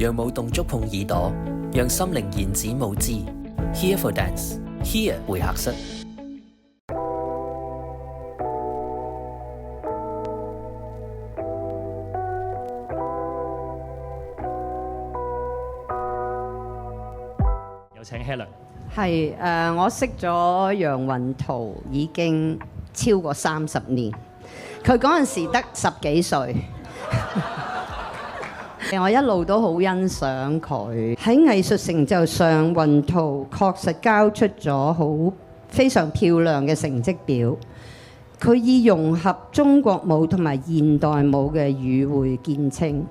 讓舞動觸碰耳朵，讓心靈延展舞姿。Here for Dance， Here 會客室。有請 Helen。係我識咗楊雲圖已經超過30年，佢嗰陣時得10幾歲。我一路都好欣賞佢喺藝術成就上，雲圖確實交出咗好非常漂亮嘅成績表。佢以融合中國舞同埋現代舞嘅語彙見稱，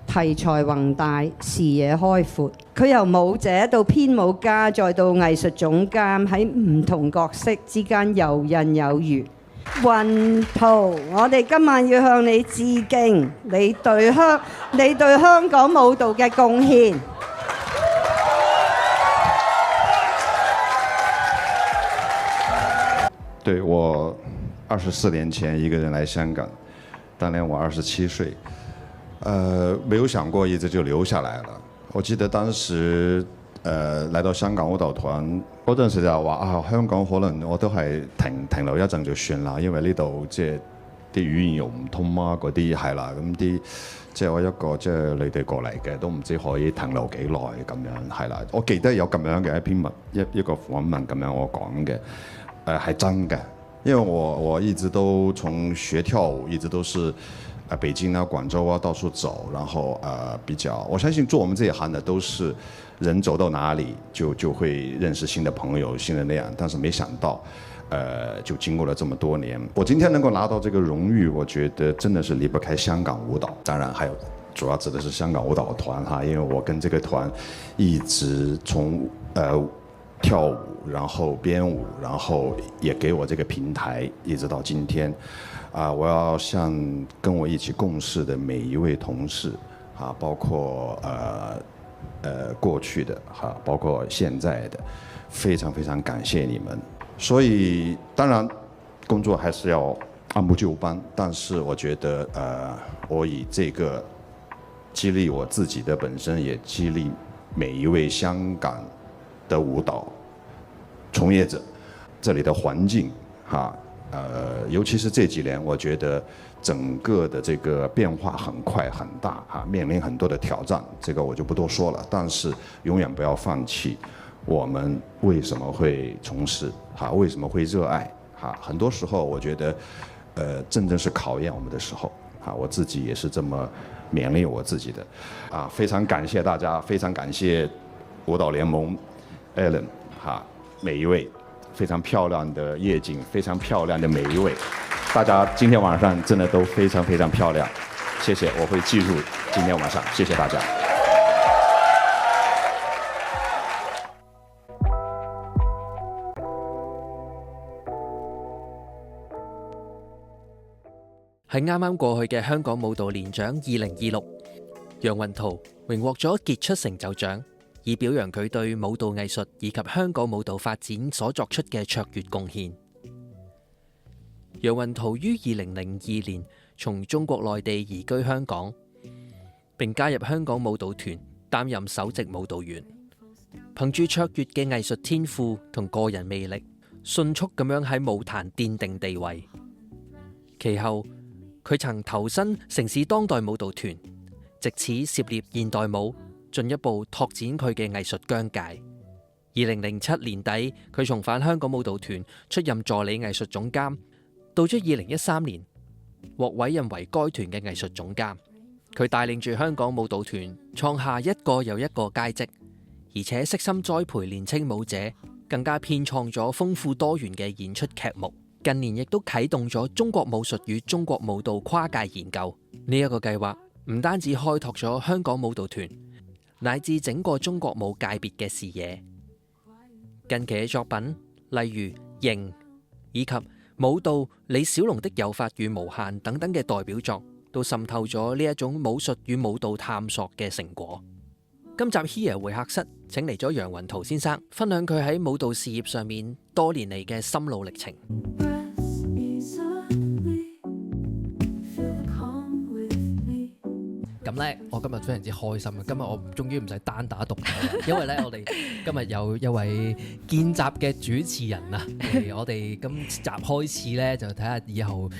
題材宏大，視野開闊。佢由舞者到編舞家，再到藝術總監，喺唔同角色之間游刃有餘。雲圖，我哋今晚要向你致敬，你對香港舞蹈嘅貢獻。對，我24年前一個人來香港，當年我27歲，沒有想過一直就留下來了。我記得當時來到香港舞蹈團嗰陣時就話啊，香港可能我都係停留一陣就算啦，因為呢度即係啲語言又唔通啊，嗰啲係啦，咁啲即係我一個即係你哋過嚟嘅，都唔知可以停留幾耐咁樣係啦。我記得有咁樣嘅一篇一個訪問咁樣我講嘅，係真嘅，因為我一直都從學跳舞一直都是北京啊、廣州啊到處走，然後比較我相信做我們這一行的都是人走到哪裡就會認識新的朋友、新的那樣，但是沒想到就經過了這麼多年，我今天能夠拿到這個榮譽，我覺得真的是離不開香港舞蹈，當然還有主要指的是香港舞蹈團哈，因為我跟這個團一直從跳舞，然後編舞，然後也給我這個平台，一直到今天。我要向跟我一起共事的每一位同事，包括過去的，包括現在的，非常非常感謝你們。所以當然工作還是要按部就班，但是我覺得我以這個激勵我自己的本身，也激勵每一位香港的舞蹈從業者，這裡的環境尤其是這幾年，我覺得整個的這個變化很快很大面臨很多的挑戰，這個我就不多說了。但是永遠不要放棄，我們為什麼會從事為什麼會熱愛很多時候我覺得真是考驗我們的時候我自己也是這麼勉勵我自己的非常感謝大家，非常感謝舞蹈聯盟 Ellen 每一位。非常漂亮的夜景，非常漂亮的每一位，大家今天晚上真的都非常非常漂亮，謝謝，我會記住今天晚上，謝謝大家。喺啱啱過去嘅香港舞蹈年獎2026，楊雲圖榮獲咗傑出成就獎，以表揚佢對舞蹈藝術以及香港舞蹈發展所作出嘅卓越貢獻。楊雲圖於2002年從中國內地移居香港，並加入香港舞蹈團擔任首席舞蹈員。憑住卓越嘅藝術天賦同個人魅力，迅速咁樣喺舞壇奠定地位。其後，佢曾投身城市當代舞蹈團，藉此涉獵現代舞，進一步拓展佢嘅藝術疆界。2007年底，佢重返香港舞蹈團，出任助理藝術總監。到咗2013年，獲委任為該團嘅藝術總監。佢帶領住香港舞蹈團，創下一個又一個佳績，而且悉心栽培年輕舞者，更加編創咗豐富多元嘅演出劇目。近年亦都啟動咗中國武術與中國舞蹈跨界研究。呢一個計劃唔單止開拓咗香港舞蹈團，乃至整個中國舞界別嘅視野。近期嘅作品，例如《形》以及舞蹈李小龍的有法與無限等等嘅代表作，都滲透咗呢一種武術與舞蹈探索嘅成果。今集 Here 會客室請嚟咗楊雲圖先生，分享佢喺舞蹈事業上面多年嚟嘅心路歷程。咁咧，我今日非常之開心啊！今日我終於唔使單打獨鬥啦，因為咧我哋今日有一位見習嘅主持人啊，我哋今集開始咧就睇下以後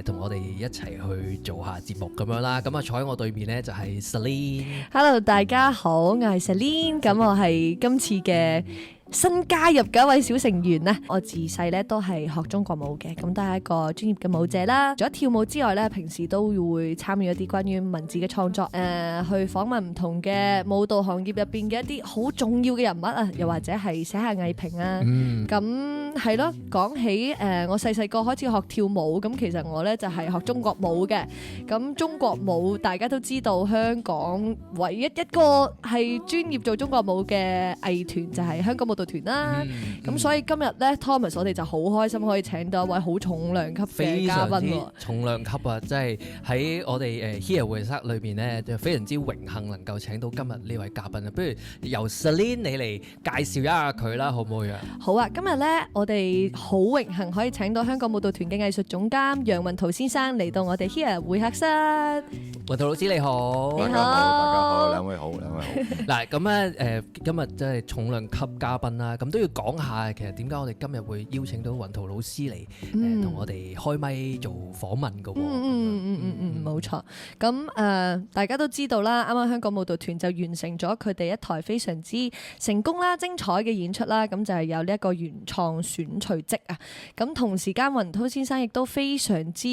同我哋一齊去做下節目咁樣啦。咁啊坐喺我對面咧就係 Celine。Hello， 大家好，我係 Celine，咁我係今次嘅新加入嘅一位小成員啦。我自細咧都係學中國舞嘅，咁都係一個專業嘅舞者啦。除咗跳舞之外咧，平時都會參與一啲關於文字嘅創作，去訪問唔同嘅舞蹈行業入邊嘅一啲好重要嘅人物啊，又或者係寫下藝評啊。咁係咯，講起我細細個開始學跳舞，咁其實我咧就係學中國舞嘅。咁中國舞大家都知道，香港唯一一個係專業做中國舞嘅藝團就係香港舞蹈團啦。咁所以今日咧 Thomas 我哋就好開心可以請到一位好重量級嘅嘉賓喎。重量級啊，即係喺我哋Here 會室裏邊咧，就非常之榮幸能夠請到今日呢位嘉賓啊。不如由 Celine 你嚟介紹一下佢啦，好唔好啊？好啊，今日咧我哋好榮幸可以請到香港舞蹈團嘅藝術總監楊雲圖先生嚟到我哋 Here 會客室。雲圖老師你好。大家好，大家好，兩位好。嗱咁咧今日真係重量級嘉賓啦，咁都要講下其實點解我哋今日會邀請到雲圖老師嚟同我哋開咪做訪問㗎喎。冇錯。咁大家都知道啦，啱啱香港舞蹈團就完成咗佢哋一台非常之成功啦、精彩嘅演出啦，咁就係有呢一個原創選隨即啊。咁同時間雲圖先生亦都非常之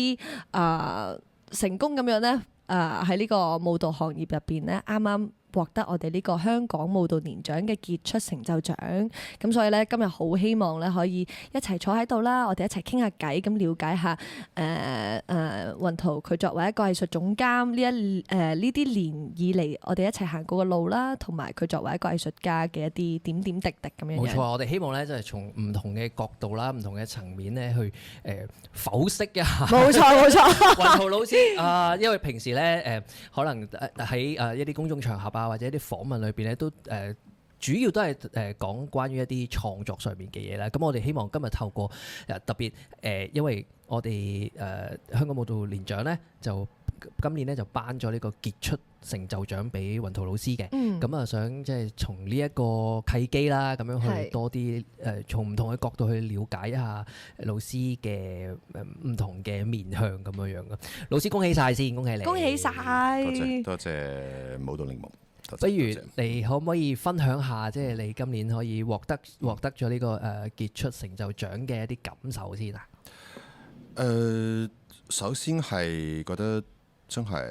成功咁樣咧，喺呢個舞蹈行業入邊咧，啱啱獲得我哋呢個香港舞蹈年獎嘅傑出成就獎，咁所以咧今日好希望咧可以一齊坐喺度啦，我哋一齊傾下偈，咁了解下雲圖佢作為一個藝術總監呢啲年以嚟我哋一齊行過嘅路啦，同埋佢作為一個藝術家嘅一啲點點滴滴咁樣。冇錯，我哋希望咧就係從唔同嘅角度啦、唔同嘅層面咧去剖析一下。冇錯，雲圖老師因為平時咧可能喺一啲公眾場合或者一啲訪問裏邊咧，都主要都係講關於一啲創作上面嘅嘢啦。咁我哋希望今日透過特別因為我哋香港舞蹈年獎咧，就今年咧就頒咗呢個傑出成就獎俾雲圖老師嘅。咁啊，想即係從呢一個契機啦，咁樣去多啲從唔同嘅角度去了解一下老師嘅唔同嘅面向咁樣嘅。老師恭喜晒先，恭喜你！恭喜晒！多謝舞蹈檸檬。不如你可唔可以分享下，即係你今年可以獲得咗呢個傑出成就獎嘅一啲感受先啊？首先係覺得真係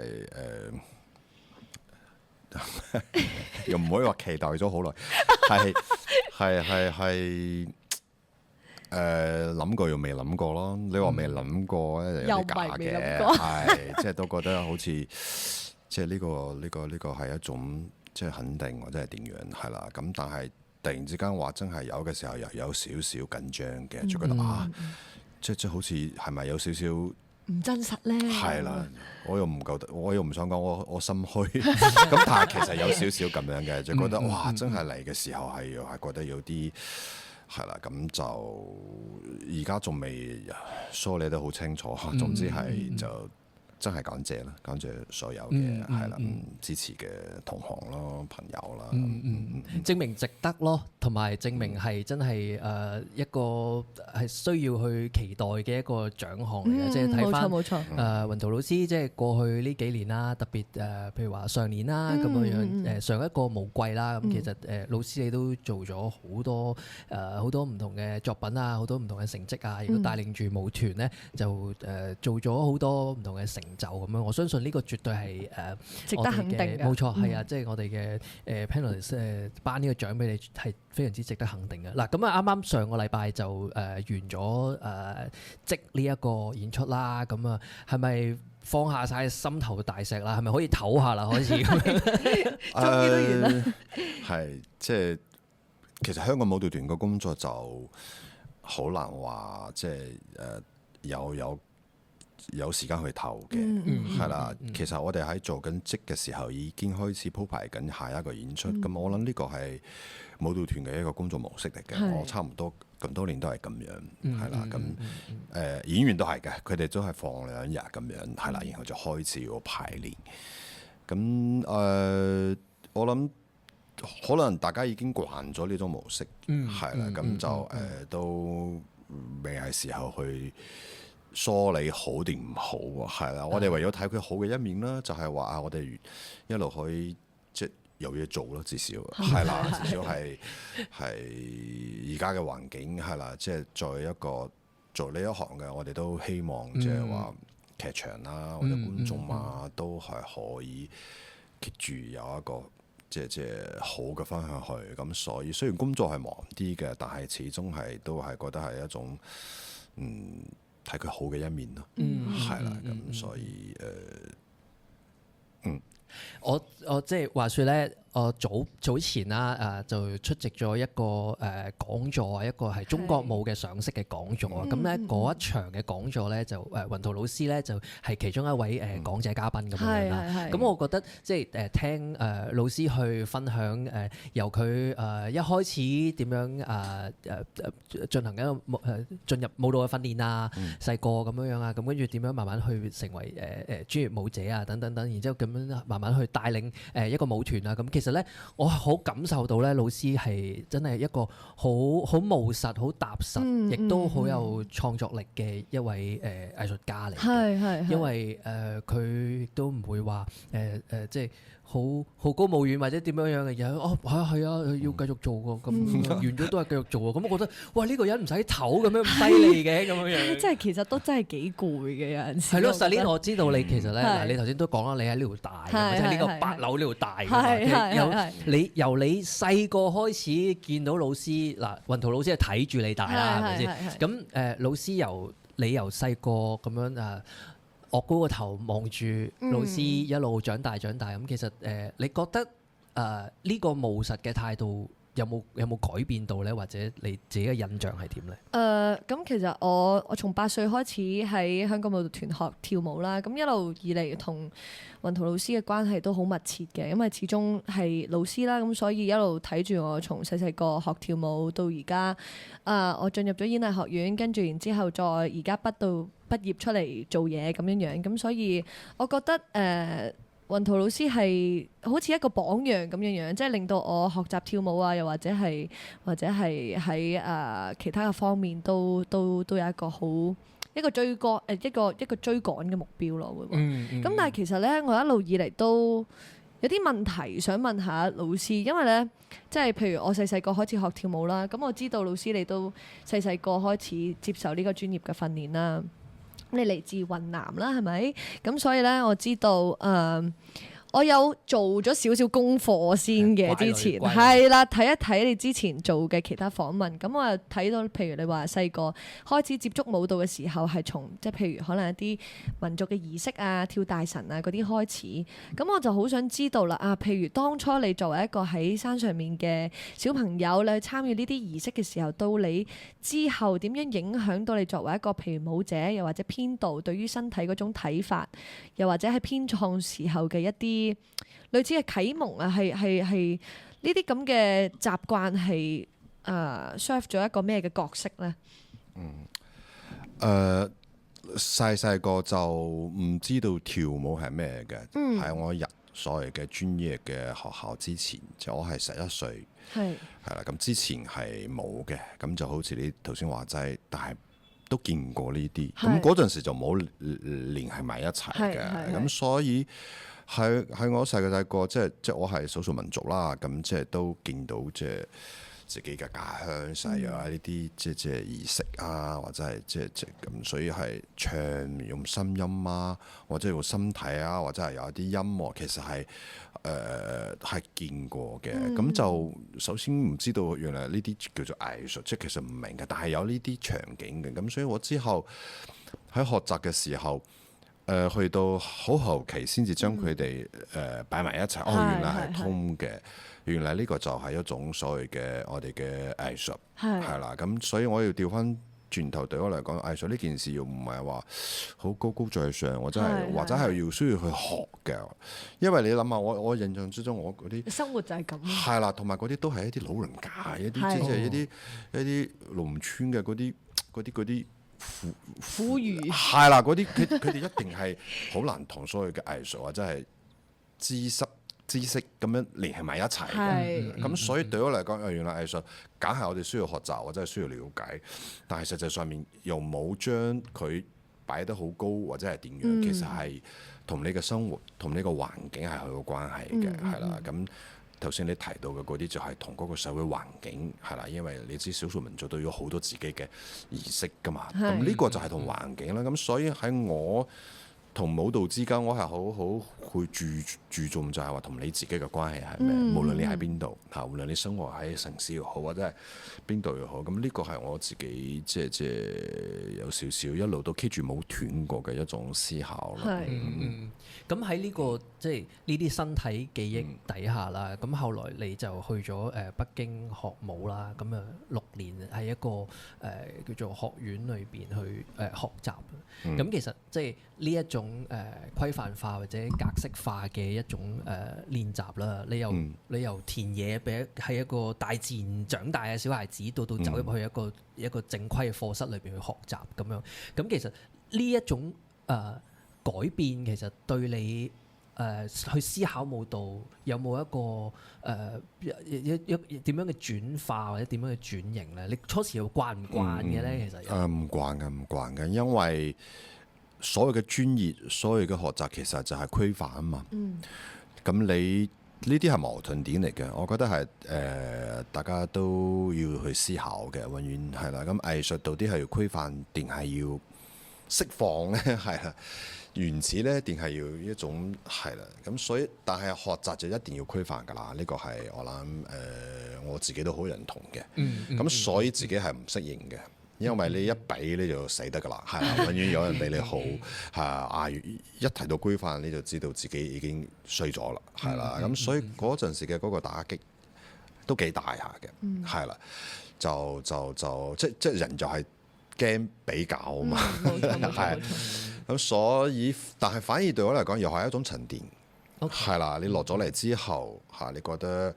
又唔可以話期待咗好耐，係諗過又未諗過咯。你話未諗過咧，有啲假嘅，係即係都覺得好似。即係呢個係一種即係肯定或者係點樣係啦，咁但係突然之間話真係有嘅時候又有少少緊張嘅，就覺得即係好似係咪有少少唔真實咧？係啦，我又唔夠得，我又唔想講我心虛，咁但係其實有少少咁樣嘅，就覺得哇真係嚟嘅時候係覺得有啲係啦，咁就而家仲未梳理得好清楚，總之係就。真係感謝啦，感謝所有嘅係啦，支持嘅同行咯、朋友啦，證明值得咯，同埋證明係真係一個係需要去期待嘅一個獎項嚟嘅，即係睇翻冇錯雲圖老師即係過去呢幾年啦，特別譬如話上年啦咁樣上一個無季啦，咁其實老師你都做咗好多唔同嘅作品啊，好多唔同嘅成績啊，亦都帶領住舞團咧就做咗好多唔同嘅成就咁樣，我相信呢個絕對係值得肯定嘅。冇錯，係啊，即係我哋嘅panelist 頒呢個獎俾你係非常之值得肯定嘅。嗱，咁啊啱啱上個禮拜就完咗即呢一個演出啦，咁啊係咪放下晒心頭大石啦？係咪可以唞下啦？開始終於都完啦。係即係其實香港舞蹈團嘅工作就好難話，即係有時間去唞嘅，係啦。其實我哋喺做緊職嘅時候已經開始鋪排緊下一個演出。咁我諗呢個係舞蹈團嘅一個工作模式嚟嘅。我差唔多咁多年都係咁樣，係啦。咁演員都係嘅，佢哋都係放2日咁樣，係啦，然後就開始要排練。咁我諗可能大家已經慣咗呢種模式，係啦，咁就都未係時候去梳理好定唔好喎，係啦，我哋唯有睇佢好嘅一面啦，就係話我哋一路可以即係有嘢做咯，至少係啦，至少係而家嘅環境係啦，即係作為一個做呢一行嘅，我哋都希望即係話劇場啦或者觀眾啊，都係可以 keep 住有一個即係好嘅方向去。咁所以雖然工作係忙啲嘅，但係始終係都係覺得係一種睇佢好嘅一面咯，係啦，咁所以我即係話説咧，我早前啦就出席咗一個講座啊，一個係中國舞嘅賞識嘅講座啊。咁咧嗰一場嘅講座咧就雲圖老師咧就係其中一位講者嘉賓咁樣啦。咁我覺得即係聽老師去分享由佢一開始點樣進行緊進入舞蹈嘅訓練啊，細個咁樣啊，咁跟住點樣慢慢去成為專業舞者啊等等等，然之後咁樣慢慢去帶領一個舞團啊。咁其實咧，我好感受到咧，老師係真係一個好務實、好踏實，亦都好有創作力嘅一位藝術家嚟嘅。因為佢亦都唔會話即係好高騖遠或者點樣嘅嘢。哦，係啊，要繼續做喎。咁完咗都係繼續做喎。咁我覺得哇，呢個人唔使唞咁樣咁犀利嘅咁樣。即係其實都真係幾攰嘅有陣時。係咯，Celine，我知道你其實咧，嗱，你頭先都講啦，你喺呢度大嘅，即係呢個8樓呢度大嘅。由你細個開始見到老師，嗱，雲圖老師係睇住你大啦，係咪先？咁老師你由細個咁樣岳高個頭望住老師一路長大咁，其實你覺得呢個務實嘅態度有冇改變到咧？或者你自己嘅印象係點咧？咁其實我從8歲開始喺香港舞蹈團學跳舞啦，咁一路以嚟同雲圖老師嘅關係都好密切嘅，因為始終係老師啦，咁所以一路睇住我從細細個學跳舞到而家，我進入咗演藝學院，跟住然之後再而家畢業出嚟做嘢咁樣，咁所以我覺得雲圖老師係好似一個榜樣咁樣，即係令到我學習跳舞啊，又或者係喺其他嘅方面都有一個追趕嘅目標咯，會話。咁但係其實咧，我一路以嚟都有啲問題想問下老師，因為咧，即係譬如我細細個開始學跳舞啦，咁我知道老師你都細細個開始接受呢個專業嘅訓練啦。你嚟自雲南啦，係咪？咁所以咧，我知道我有做咗少少功課先嘅，之前係啦，睇一睇你之前做嘅其他訪問，咁我又睇到，譬如你話細個開始接觸舞蹈嘅時候，係從即係譬如可能一啲民族嘅儀式啊、跳大神啊嗰啲開始，咁我就好想知道啦譬如當初你作為一個喺山上面嘅小朋友，你去參與呢啲儀式嘅時候，到你之後點樣影響到你作為一個譬如舞者，又或者編導對於身體嗰種睇法，又或者喺編創時候嘅一啲類似嘅啟蒙啊，係呢啲咁嘅習慣係serve 咗一個咩嘅角色咧？細個就唔知道跳舞係咩嘅，喺我入所謂嘅專業嘅學校之前，就我係11歲，係啦，咁之前係冇嘅，咁就好似你頭先話齋，但係都見過呢啲，咁嗰陣時就冇聯繫埋一齊嘅，咁所以。喺我細個即係我係少數民族啦，咁即係都見到即係自己嘅家鄉細啊呢啲即係儀式啊，或者係即係咁，所以係唱用心音啊，或者用身體啊，或者係有啲音樂，其實係見過嘅。咁就首先唔知道原來呢啲叫做藝術，即係其實唔明嘅，但係有呢啲場景嘅。咁所以我之後喺學習嘅時候。去到好後期先至將佢哋擺埋一齊，原來係通嘅，原來呢個就係一種所謂嘅我哋嘅藝術，係啦。咁所以我要調翻轉頭對我嚟講，藝術呢件事又唔係話好高高在上，或者係要需要去學嘅。因為你諗下，我印象之中，我嗰啲生活就係咁，係啦，同埋嗰啲都係一啲老人家，一啲即係一啲農村嘅嗰啲。苦語係啦，嗰啲佢哋一定係好難同所謂嘅藝術或者係知識咁樣聯繫埋一齊嘅。係咁所以對我嚟講，原來藝術梗係我哋需要學習或者係需要了解，但係實際上面又冇將佢擺得好高或者係點樣，其實係同你嘅生活同呢個環境係好有關係嘅，係啦。咁頭先你提到嘅嗰啲就係同嗰個社會環境係啦，因為你知少數民族都有好多自己嘅儀式㗎嘛，咁呢個就係同環境啦。咁所以喺我同舞蹈之間，我係好去注重就係話同你自己嘅關係係咩？無論你喺邊度嚇，無論你生活喺城市又好，或者係邊度又好，咁呢個係我自己即係有少少一路都 keep 住冇斷過嘅一種思考咯。咁喺呢個即係呢啲身體記憶底下啦，咁後來你就去咗北京學舞啦，咁啊6年喺一個叫做學院裏邊去學習。咁其實即係呢一種規範化或者格式化嘅一種練習啦，你由田野俾係一個大自然長大嘅小孩子，到走入去一個正規嘅課室裏邊去學習咁樣。咁其實呢一種改變其實對你去思考舞蹈有冇一個點樣嘅轉化或者點樣嘅轉型咧？你初時又慣唔慣嘅咧？其實唔慣嘅，因為所有嘅專業、所有嘅學習其實就係規範啊嘛。咁你呢啲係矛盾點嚟嘅，我覺得係大家都要去思考嘅，永遠係啦。咁藝術到底係要規範定係要釋放咧？係啦。原始咧，定係要一種係啦，咁所以但係學習就一定要規範㗎啦，呢個係我諗我自己都好認同嘅。咁所以自己係唔適應嘅，因為你一比你就死得㗎啦，係啦，永遠有人比你好係一提到規範你就知道自己已經衰咗啦，係啦，咁所以嗰陣時嘅嗰個打擊都幾大下嘅，係啦，就即人就係驚比較啊嘛，係。咁所以，但係反而對我嚟講，又係一種沉澱，係啦。你落咗嚟之後，你覺得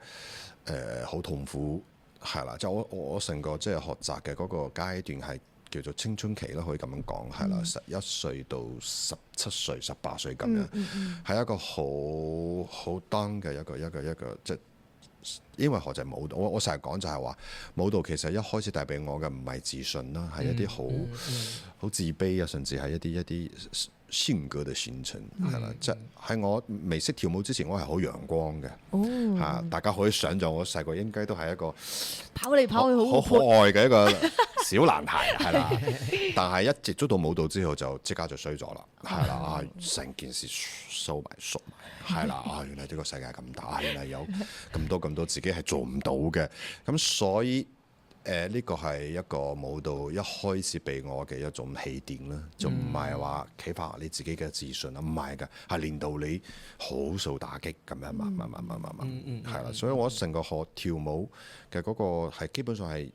好痛苦，係啦。就我成個即係學習嘅嗰個階段係叫做青春期啦，可以咁樣講，係啦，11歲到17歲、18歲咁樣，係一個好 down 嘅一個即係。因為學習舞蹈，我成日講就係話舞蹈其實一開始帶俾我嘅唔係自信啦，係一啲好自卑啊，甚至係一啲性格嘅形成係啦。即係喺我未識跳舞之前，我係好陽光嘅，大家可以想像我細個應該都係一個跑嚟跑去好可愛嘅一個小男孩係啦。但係一接觸到舞蹈之後，就即刻就衰咗啦，係啦，成件事收埋縮埋，係啦，原來呢個世界咁大，原來有咁多自己係做唔到嘅，咁所以呢個係一個舞蹈一開始俾我嘅一種起點啦，就唔係話啟發你自己嘅自信啊，唔係㗎，係練到你好受打擊咁樣，慢慢，係啦，所以我成個學跳舞嘅嗰個係基本上係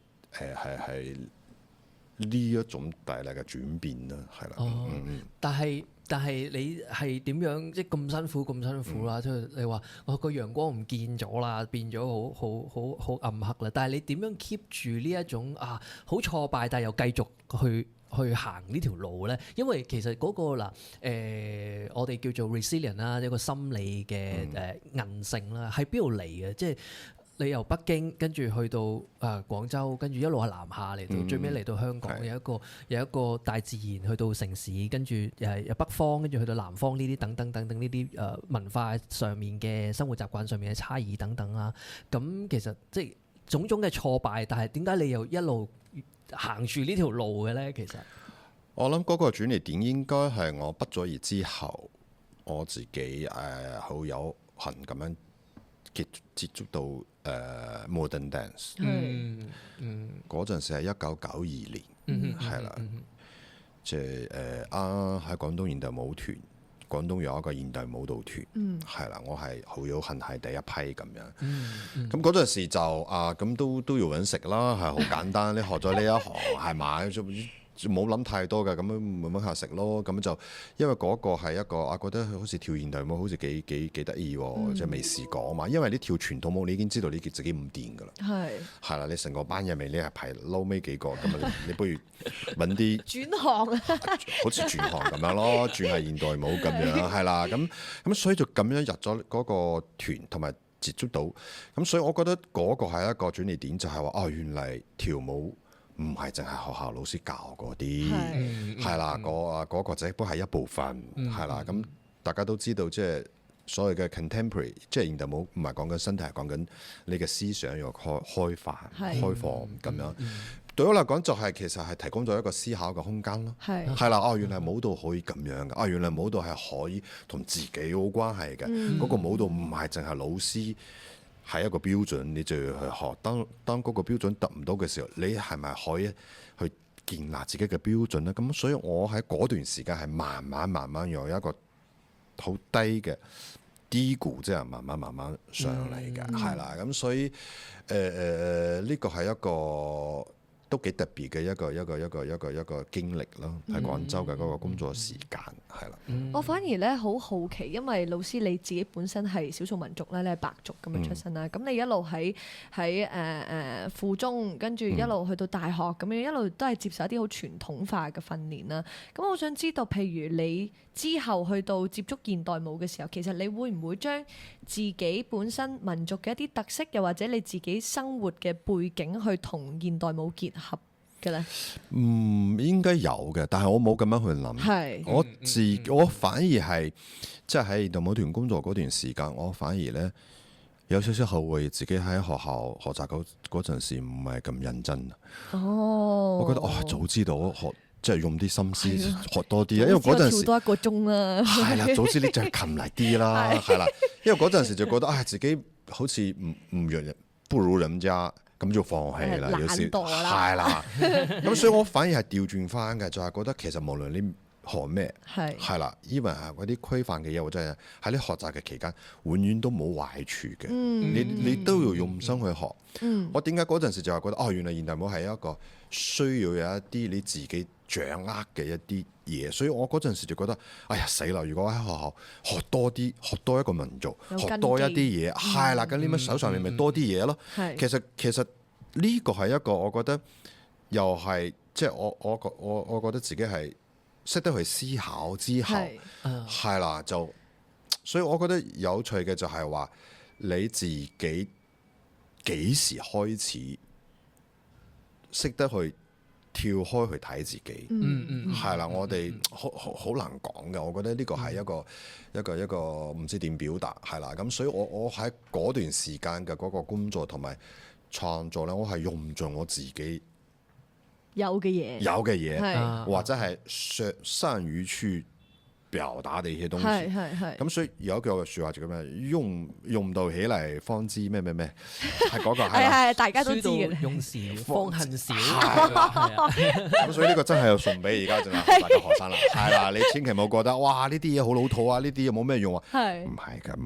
呢一種大力嘅轉變啦，係啦。但係你係點樣即係咁辛苦啦？即係你話我個陽光唔見咗啦，變咗好暗黑啦。但係你點樣 keep 住呢一種好挫敗，但係又繼續去行呢條路咧？因為其實嗰個我哋叫做 resilient 啦，一個心理嘅韌性啦，喺邊度嚟嘅？即係。你由北京跟住去到廣州，跟住一路係南下嚟到，最尾嚟到香港，有一個大自然去到城市，跟住由北方跟住去到南方呢啲等等呢啲文化上面嘅生活習慣上面嘅差異等等啦。咁其實即係種種嘅挫敗，但係點解你又一路行住呢條路嘅咧？其實我諗嗰個轉捩點應該係我畢咗業之後，我自己好有幸咁樣接觸到modern dance，嗰陣時係1992年，係啦，即係喺廣東現代舞團，廣東有一個現代舞蹈團，係啦，我係好有幸係第一批咁樣。咁嗰陣時就咁都要揾食啦，係好簡單。你學咗呢一行係嘛，冇諗太多嘅，咁樣慢慢下食咯。咁就因為嗰個係一個覺得好似跳現代舞好似幾得意喎，即係未試過啊嘛。因為你跳傳統舞，你已經知道你自己唔掂噶啦。係啦，你成個班入面你係排撈尾幾個，咁啊你不如揾啲轉行啊，好似轉行咁樣咯，轉下現代舞咁樣係啦。咁所以就咁樣入咗嗰個團同埋接觸到，咁所以我覺得嗰個係一個轉捩點，就係話原嚟跳舞唔係淨係學校老師教嗰啲，係啦，嗰個只不過係一部分，係啦。咁大家都知道，即係所謂嘅 contemporary，即係現代舞唔係講緊身體，係講緊你嘅思想要開放咁樣。對我嚟講，就係其實係提供咗一個思考嘅空間咯。係啦，原來舞蹈可以咁樣嘅，原來舞蹈係可以同自己有關係嘅。嗰個舞蹈唔係淨係老師係一個標準，你就要去學。當嗰個標準達唔到嘅時候，你係咪可以去建立自己嘅標準咧？咁所以我喺嗰段時間係慢慢由一個好低嘅低谷，即係慢慢上嚟嘅，係啦。咁所以呢個係一個都幾特別嘅一個經歷咯，喺廣州嘅嗰個工作時間係啦。我反而咧好好奇，因為老師你自己本身係少數民族咧，你係白族咁樣出身啦。咁你一路喺附中，跟住一路去到大學咁樣，一路都係接受一啲好傳統化嘅訓練啦。咁我想知道，譬如你之後去到接觸現代舞嘅時候，其實你會唔會將自己本身民族嘅一啲特色，又或者你自己生活嘅背景，去同現代舞結合嘅咧？應該有嘅，但係我冇咁樣去諗。我反而係即係喺現代舞團工作嗰段時間，我反而咧有少少後悔自己喺學校學習嗰陣時唔係咁認真。我覺得早知道學。即係用啲心思學多啲啊！因為嗰陣時跳多1個鐘啦，係啦，早知你就係勤力啲啦，係啦。因為嗰陣時就覺得自己好似唔如人，不如人家，咁就放棄啦，有時係啦。咁所以我反而係調轉翻嘅，就係覺得其實無論你學咩係啦，even係嗰啲規範嘅嘢，或者係喺你學習嘅期間，永遠都冇壞處嘅。你都要用心去學。我點解嗰陣時就係覺得原來現代舞係一個需要有一啲你自己掌握嘅一啲嘢，所以我嗰陣時就覺得，哎呀死啦！如果喺學校學多啲，學多一個民族，學多一啲嘢，係啦，咁你咪手上面咪多啲嘢咯。其實呢個係一個我覺得又係即係我覺得自己係識得去思考之後，係啦，就所以我覺得有趣嘅就係話你自己幾時開始識得去跳開去睇自己，係啦，我哋好難講嘅。我覺得呢個係一個唔知點表達，係啦。咁所以我喺嗰段時間嘅嗰個工作同埋創作咧，我係用唔盡我自己有嘅嘢，或者係善於去表達的一些東西，咁所以有一句説話就咁樣，用到起嚟方知咩，係嗰個係大家都知嘅，用時方恨少。咁所以呢個真係要送俾而家大家學生啦，係啦，你千祈唔好覺得哇呢啲嘢好老土啊，呢啲嘢冇咩用啊，唔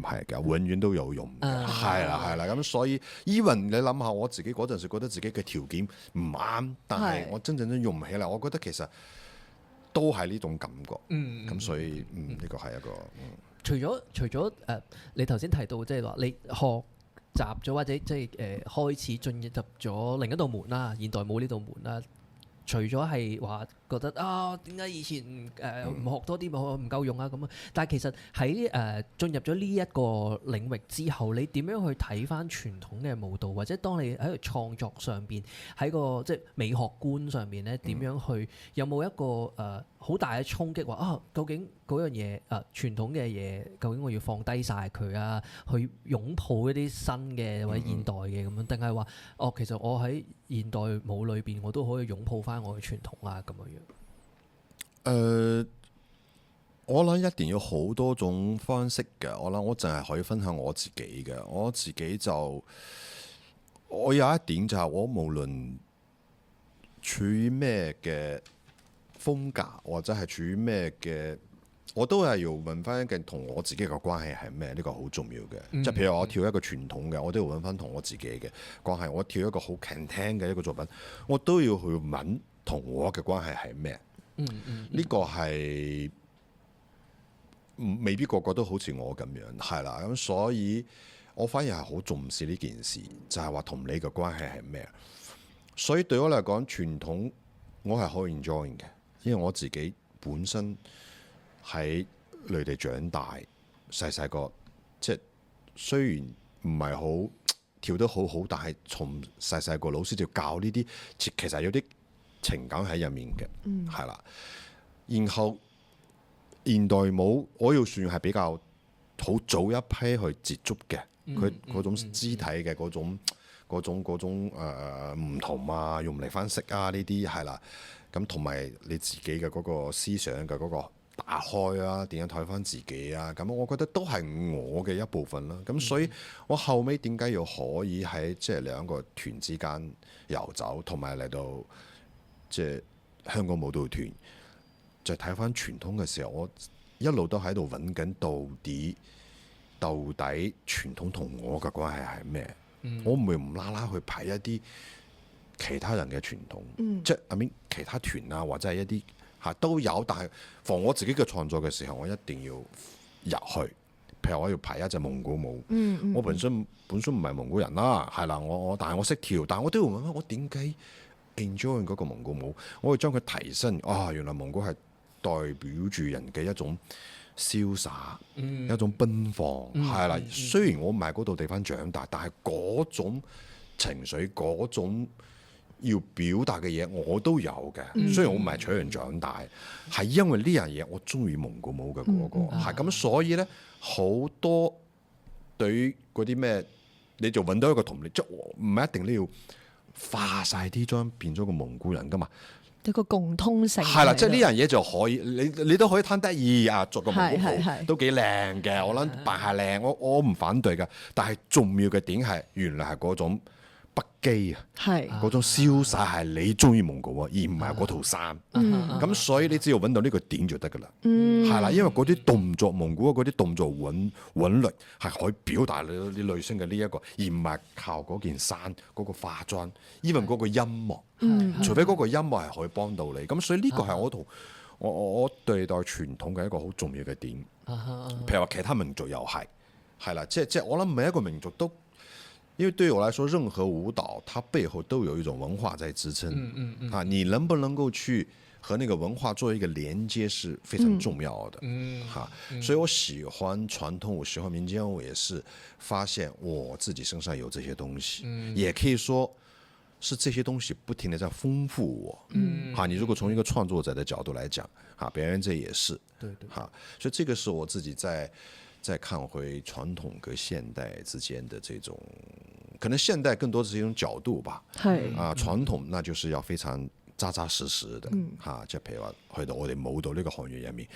係嘅，永遠都有用嘅，係啦，咁所以 even 你諗下，我自己嗰陣時覺得自己嘅條件唔啱，但係我真正都用唔起嚟，我覺得其實都係呢種感覺，咁所以呢個係一個除咗你頭先提到即係話你學習咗或者即係開始進入咗另一道門啦，現代舞呢道門啦。除咗係話覺得點解以前唔學多啲唔夠用啊咁啊？但係其實喺進入咗呢一個領域之後，你點樣去睇翻傳統嘅舞蹈，或者當你喺個創作上邊，喺個即係美學觀上面咧，點樣去有冇一個好大嘅衝擊？話究竟嗰樣嘢傳統嘅嘢，究竟我要放低晒佢啊，去擁抱一啲新嘅或者現代嘅咁樣，定係話其實我喺現代舞裏邊，我都可以擁抱翻我嘅傳統啊咁樣。我諗一定要好多種方式嘅。我諗我淨係可以分享我自己嘅。我自己就我有一點就係我無論處於咩嘅風格，或者係處於咩嘅，我都係要問翻嘅同我自己嘅關係係咩？呢個好重要嘅。即係譬如我跳一個傳統嘅，我都要揾翻同我自己嘅關係。我跳一個好 contemporary 嘅一個作品，我都要去揾同我嘅關係係咩？呢個係未必個個都好似我咁樣，係啦。咁所以我反而係好重視呢件事，就係話同你嘅關係係咩？所以對我嚟講，傳統我係好 enjoy 嘅，因為我自己本身喺內地長大，細個即係雖然唔係好跳得好好，但係從細個老師就教呢啲，其實有啲情感喺入面嘅，係啦。然後現代舞我要算係比較好早一批去接觸嘅，佢嗰種肢體嘅嗰種唔同啊，用嚟翻式啊呢啲係啦。咁同埋你自己嘅嗰個思想嘅嗰個打開啊，點樣睇翻自己啊？咁我覺得都係我嘅一部分啦。咁所以我後尾點解要可以喺即係兩個團之間遊走，同埋嚟到即係香港舞蹈團，就睇翻傳統嘅時候，我一路都喺度揾緊到底傳統同我嘅關係係咩？我唔會唔啦啦去排一啲其他人嘅傳統，即係其他團啊，或者係一啲都有，但係逢我自己嘅創作嘅時候，我一定要入去。譬如我要排一隻蒙古舞，我本身唔係蒙古人啦，係啦，但係我識跳，但係我都要問我點解 enjoy 嗰個蒙古舞，我會將佢提升。原來蒙古係代表住人嘅一種瀟灑，一種奔放，係啦。雖然我唔係嗰度地方長大，但係嗰種情緒，嗰種要表達嘅嘢我都有嘅。雖然我唔係取人長大，係因為呢樣嘢我中意蒙古舞嘅嗰個，係咁，所以咧好多對於嗰啲咩，你就揾到一個同類，即唔係一定你要化晒啲妝變咗個蒙古人噶嘛。有個共通性係啦，即係呢樣嘢就可以，你都可以貪得意啊，作個蒙古舞係都幾靚嘅，我諗扮下靚，我唔反對㗎。但係重要嘅點係，原來係嗰種不羈啊，嗰種瀟灑係你中意蒙古啊，而唔係嗰套衫。咁所以你只要揾到呢個點就得㗎啦。係啦，因為嗰啲動作蒙古嗰啲動作韻律係可以表達你女性嘅呢一個，而唔係靠嗰件衫嗰個化妝，even嗰個音樂。除非嗰個音樂係可以幫到你，咁所以呢個係我對待傳統嘅一個好重要嘅點。譬如話其他民族又係啦，即係我諗每一個民族都，因為對我來說，任何舞蹈它背後都有一種文化在支撐。你能不能夠去和那個文化做一個連接是非常重要的。所以我喜歡傳統舞，喜歡民間舞，也是發現我自己身上有這些東西，也可以說是這些東西不停地在豐富我。你如果從一個創作者的角度來講，表演者也是。對，所以這個是我自己在看回傳統跟現代之間的這種，可能現代更多是一種角度吧。傳統那就是要非常扎扎實實的。即係譬如話去到我哋舞蹈呢個行業入面，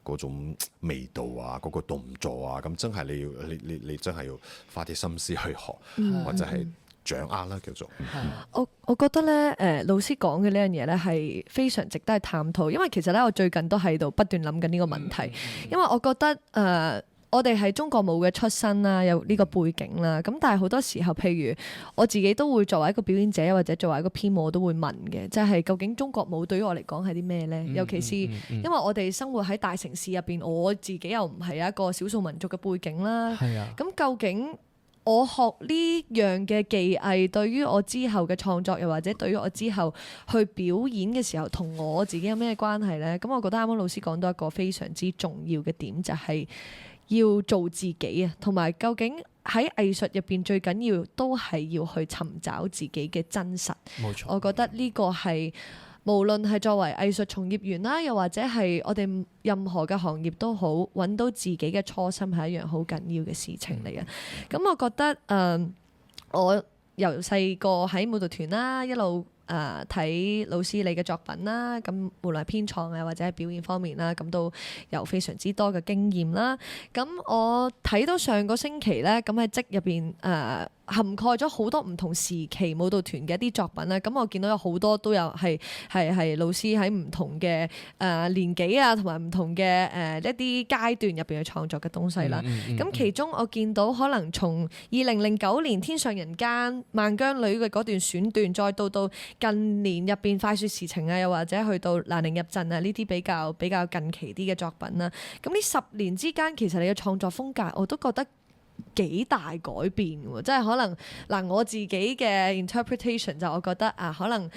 嗰種味道啊，嗰個動作啊，咁真係你真係要花啲心思去學，或者係掌握啦，叫做。我覺得咧，老師講嘅呢樣嘢咧係非常值得去探討，因為其實咧我最近都喺度不斷諗緊呢個問題，因為我覺得我哋係中國舞嘅出身啦，有呢個背景啦，咁但係好多時候，譬如我自己都會作為一個表演者或者作為一個編舞，我都會問嘅，即係究竟中國舞對於我嚟講係啲咩呢？尤其是因為我哋生活喺大城市入邊，我自己又唔係一個少數民族嘅背景啦。咁究竟我學呢樣嘅技藝，對於我之後嘅創作，又或者對於我之後去表演嘅時候，同我自己有咩關係呢？咁我覺得啱啱老師講到一個非常之重要嘅點，就係要做自己啊，同埋究竟喺藝術入邊最緊要都係要去尋找自己嘅真實。冇錯，我覺得呢個係無論係作為藝術從業員啦，又或者係我哋任何嘅行業都好，揾到自己嘅初心係一樣好緊要嘅事情嚟嘅。咁我覺得我由細個喺舞蹈團啦，一路睇老師你嘅作品啦，咁無論係編創啊或者係表演方面啦，咁都有非常之多嘅經驗啦。咁我睇到上個星期咧，咁喺職入邊涵蓋咗好多唔同時期舞蹈團嘅一啲作品啦，咁我見到有好多都有係老師喺唔同嘅年紀啊，同埋唔同嘅一啲階段入邊去創作嘅東西啦。咁其中我見到可能從2009年《天上人間》孟姜女嘅嗰段選段，再到近年入邊《快雪時晴》啊，又或者去到《蘭陵入陣》啊呢啲比較近期啲嘅作品啦。咁呢10年之間，其實你嘅創作風格我都覺得幾大改變喎，即係可能嗱我自己嘅 interpretation 就我覺得可能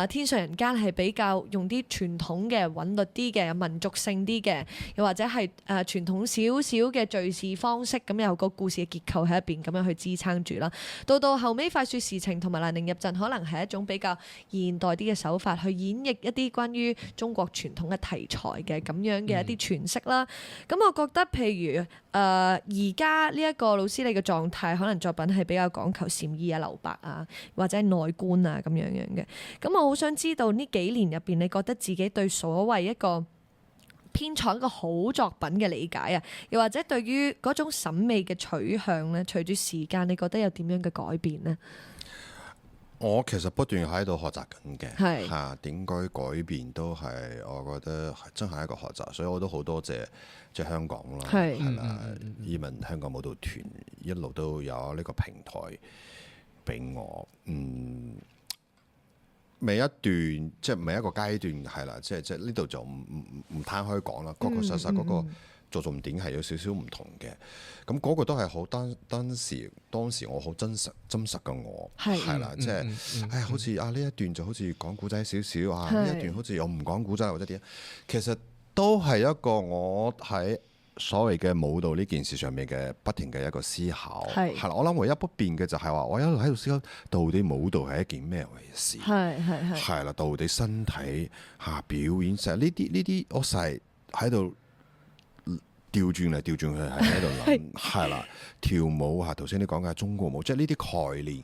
天上人間係比較用啲傳統嘅韻律啲嘅民族性啲嘅，又或者係傳統少少嘅敘事方式，咁有個故事嘅結構喺一邊咁樣去支撐住啦。到後尾快雪時晴同埋蘭陵入陣，可能係一種比較現代啲嘅手法去演繹一啲關於中國傳統嘅題材嘅咁樣嘅一啲詮釋啦。咁我覺得譬如而家呢一個老師你嘅狀態，可能作品係比較講求禪意啊、留白啊，或者內觀啊咁樣嘅。咁我好想知道呢幾年入邊，你覺得自己對所謂一個編創一個好作品嘅理解啊，又或者對於嗰種審美嘅取向咧，隨住時間，你覺得有點樣嘅改變呢？我其實不斷喺度學習緊嘅，係嚇點解改變都係我覺得真係一個學習，所以我都好多謝即係香港啦，係係啦，even 香港舞蹈團一路都有呢個平台俾我，每一段即係每一個階段係啦，即係呢度就唔攤開講啦，確確實實嗰個做重點係有少少唔同嘅，咁嗰個都係好當時我好真實嘅我係啦，即係好似呢一段就好似講古仔少少呢一段好似又唔講古仔或者點，其實都係一個我喺所謂嘅舞蹈呢件事上面嘅不停嘅一個思考係啦，我諗唯一不變嘅就係話我一路喺度思考到底舞蹈係一件咩回事係啦，到底身體表演成呢啲我成日喺度調轉嚟調轉去喺度諗係啦，跳舞頭先你講嘅中國舞，即係呢啲概念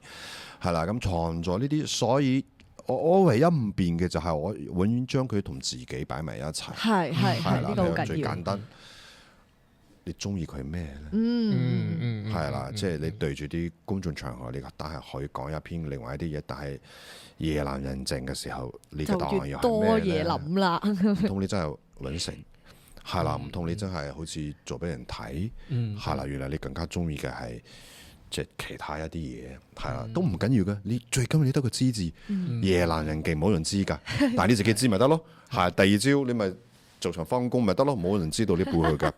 係啦，咁創作呢啲，所以我唯一唔變嘅就係我永遠將佢同自己擺埋一齊係啦，呢個好緊要。最簡單，你中意佢咩咧？係啦，即係你對住啲公眾場合，你但係可以講一篇另外一啲嘢，但係夜闌人靜嘅時候，你嘅答案又係咩咧？多嘢諗啦，唔通你真係揾食？係啦，唔通你真係好似做俾人睇？係啦，原來你更加中意嘅係即係其他一啲嘢，係啦，都唔緊要嘅。你最緊要你得個知字，夜闌人靜冇人知㗎，但係你自己知咪得咯。係第二朝你咪做場翻工咪得咯，冇人知道你背去㗎。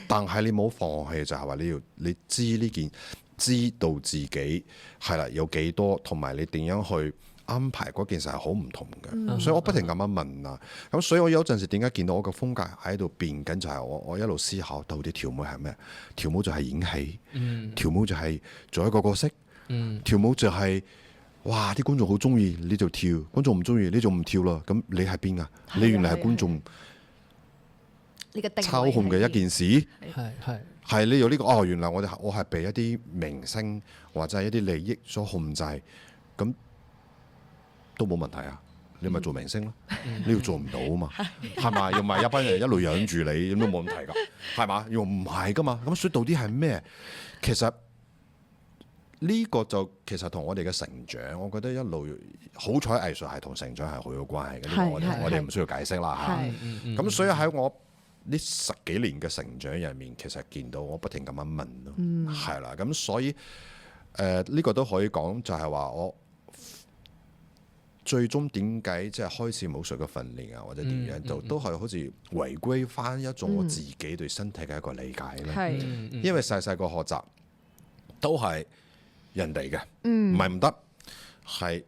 但係你冇放棄就係話你知呢件，知道自己係啦有幾多，同埋你點樣去安排嗰件事係好唔同嘅，所以我不停咁樣問啊，咁所以我有陣時點解見到我個風格喺度變緊，就係我一路思考到底跳舞係咩？跳舞就係演戲，跳舞就係做一個角色，跳舞就係哇啲觀眾好中意你就跳，觀眾唔中意你就唔跳啦。咁你係邊啊？你原來係觀眾操控嘅一件事，係你有呢個原來我係被一啲明星或者係一啲利益所控制，咁都冇問題啊！你咪做明星咯，你要做唔到啊嘛，係嘛？又唔係一班人一路養住你，咁都冇問題㗎，係嘛？又唔係㗎嘛？咁所以到底係咩？其實呢個就其實同我哋嘅成長，我覺得一路好彩藝術係同成長係好有關係嘅。呢個我哋唔需要解釋啦嚇。咁所以喺我呢10幾年嘅成長入面，其實見到我不停咁樣問咯，係啦。咁所以呢個都可以講，就係話我最終點解即係開始武術嘅訓練啊，或者點樣都係好似回歸翻一種我自己對身體嘅一個理解咧。因為細細個學習都係人哋嘅，唔係唔得，係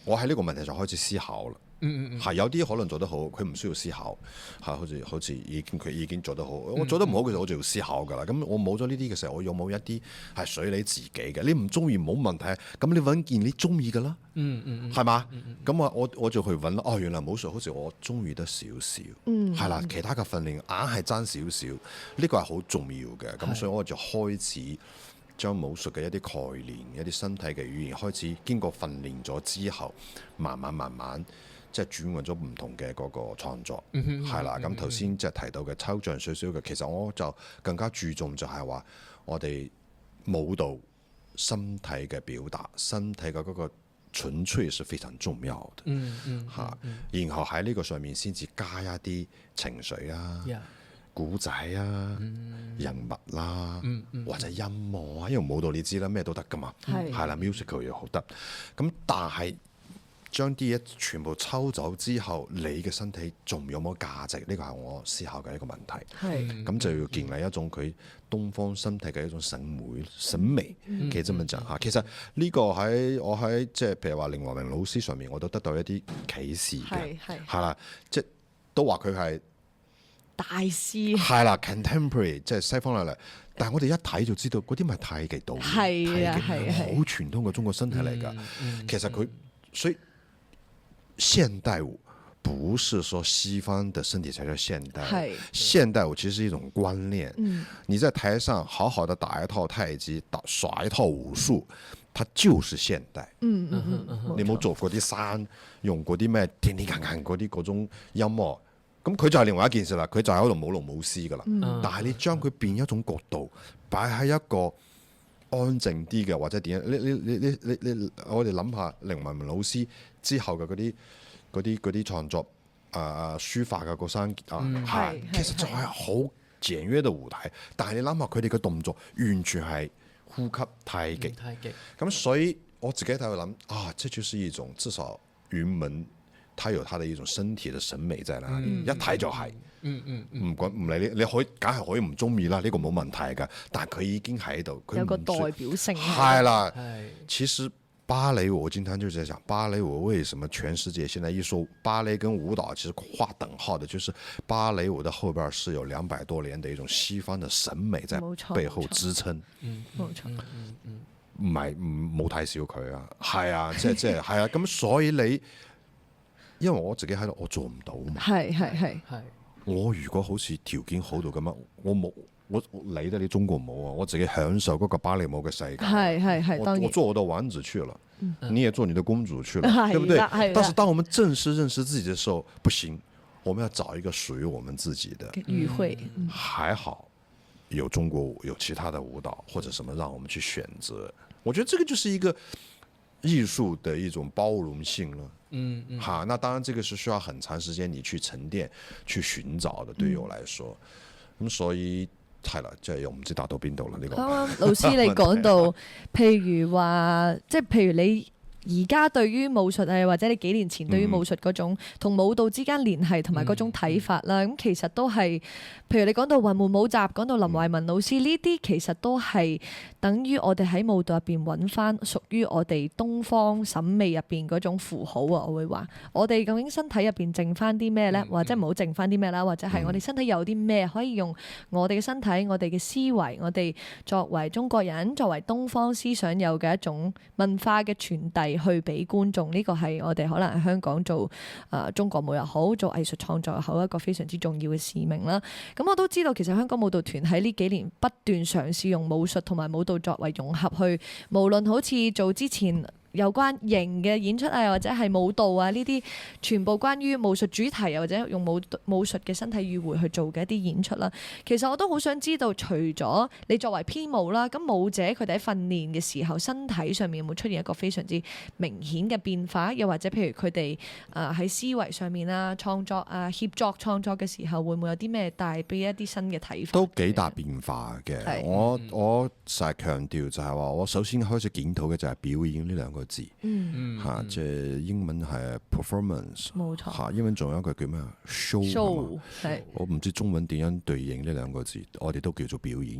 我喺呢個問題上開始思考啦。係有啲可能做得好，佢唔需要思考，係好似佢已經做得好。我做得唔好嘅時候，我就要思考㗎啦。咁我冇咗呢啲嘅時候，我有冇一啲係屬於你自己嘅？你唔中意冇問題，咁你揾件你中意㗎啦，係嘛？咁我就去揾啦。原來武術好似我中意得少少，係啦，其他嘅訓練硬係爭少少，呢個係好重要嘅。咁所以我就開始將武術嘅一啲概念、一啲身體嘅語言開始經過訓練咗之後，慢慢。即係轉換咗唔同嘅嗰個創作，係啦。咁頭先即係提到嘅抽象少少嘅，其實我就更加注重就係話我哋舞蹈身體嘅表達，身體嘅嗰個純粹是非常重要嘅。然後喺呢個上面先至加一啲情緒啊。古仔啊、人物啦，或者音樂啊，因為舞蹈你知啦，咩都得噶嘛，係啦 musical 又好得。咁但係將啲嘢全部抽走之後，你嘅身體仲有冇價值？呢個係我思考嘅一個問題。咁就要建立一種佢東方身體嘅一種審美，其實咁樣講嚇。其實呢個我喺即係譬如話凌華明老師上面，我都得到一啲啟示嘅，係啦，即係都話佢係大師係啦 ，contemporary 即係西方嚟，但係我哋一睇就知道嗰啲咪太極導演，好傳統嘅中國身體嚟㗎。其實佢所以現代舞不是說西方的身體才叫現代，現代舞其實是一種觀念。你在台上好好的打一套太極，耍一套武術，它就是現代。你冇做嗰啲山，用嗰啲咩叮叮鏗鏗嗰種音樂。咁佢就係另外一件事啦，佢就喺度舞龍舞獅噶啦。但係你將佢變一種角度，擺喺一個安靜啲嘅，或者點樣？你我哋諗下凌文老師之後嘅嗰啲創作書法嘅嗰生其實就係好簡約嘅舞台。但係你諗下佢哋嘅動作，完全係呼吸太極。咁所以我自己喺度諗這就是一種至少雲門。他有他的一種身體的審美在那裡，一睇就係，唔理你可以，梗係可以唔中意啦，呢個冇問題㗎。但係佢已經喺度，佢有個代表性。係啦，其實芭蕾舞我經常就在想，芭蕾舞為什麼全世界現在一說芭蕾跟舞蹈其實劃等號的，就是芭蕾舞的後邊是有200多年的一種西方的審美在背後支撐。冇錯，唔係冇睇小佢啊，係啊，即係係啊，咁所以你。因為我自己喺度，我做唔到嘛。係。我如果好似條件好到咁樣，我理得你中國舞啊，我自己享受嗰個芭蕾舞嘅世界。係，當然。我做我的王子去了，你也做你的公主去了，對不對？但是當我們正式認識自己的時候，不行，我們要找一個屬於我們自己的語彙。還好有中國舞，有其他的舞蹈或者什麼，讓我們去選擇。我覺得這個就是一個藝術的一種包容性了。那當然，這個是需要很長時間你去沉澱、去尋找的。對於我來說，咁所以係啦，即係又唔知達到邊度啦呢個。啱啱老師你講到，譬如話，即係譬如你。而家對於武術或者你幾年前對於武術嗰種同舞蹈之間聯繫同埋嗰種睇法啦，咁其實都係，譬如你講到雲門舞集，講到林懷民老師呢啲，其實都係等於我哋喺舞蹈入邊揾翻屬於我哋東方審美入邊嗰種符號啊！我會話，我哋究竟身體入邊剩翻啲咩呢？或者唔好剩翻啲咩啦？或者係我哋身體有啲咩可以用我哋嘅身體、我哋嘅思維、我哋作為中國人、作為東方思想有嘅一種文化嘅傳遞。去俾觀眾，呢個係我哋可能喺香港做中國舞又好，做藝術創作又好，一個非常之重要嘅使命啦。咁我都知道，其實香港舞蹈團喺呢幾年不斷嘗試用武術同埋舞蹈作為融合去，無論好似做之前。有關形嘅演出啊，或者係舞蹈啊，呢啲全部關於武術主題，又或者用武術嘅身體語彙去做嘅一啲演出啦。其實我都好想知道，除咗你作為編舞啦，咁舞者佢哋喺訓練嘅時候，身體上面有冇出現一個非常之明顯嘅變化？又或者譬如佢哋喺思維上面啊、創作啊、協作創作嘅時候，會唔會有啲咩帶俾一啲新嘅睇法？都幾大變化嘅。我成日強調就係話，我首先開始檢討嘅就係表演呢兩個字，即係英文係 performance， 冇錯，英文仲有一個叫咩 show， 我唔知中文點樣對應呢兩個字，我哋都叫做表演，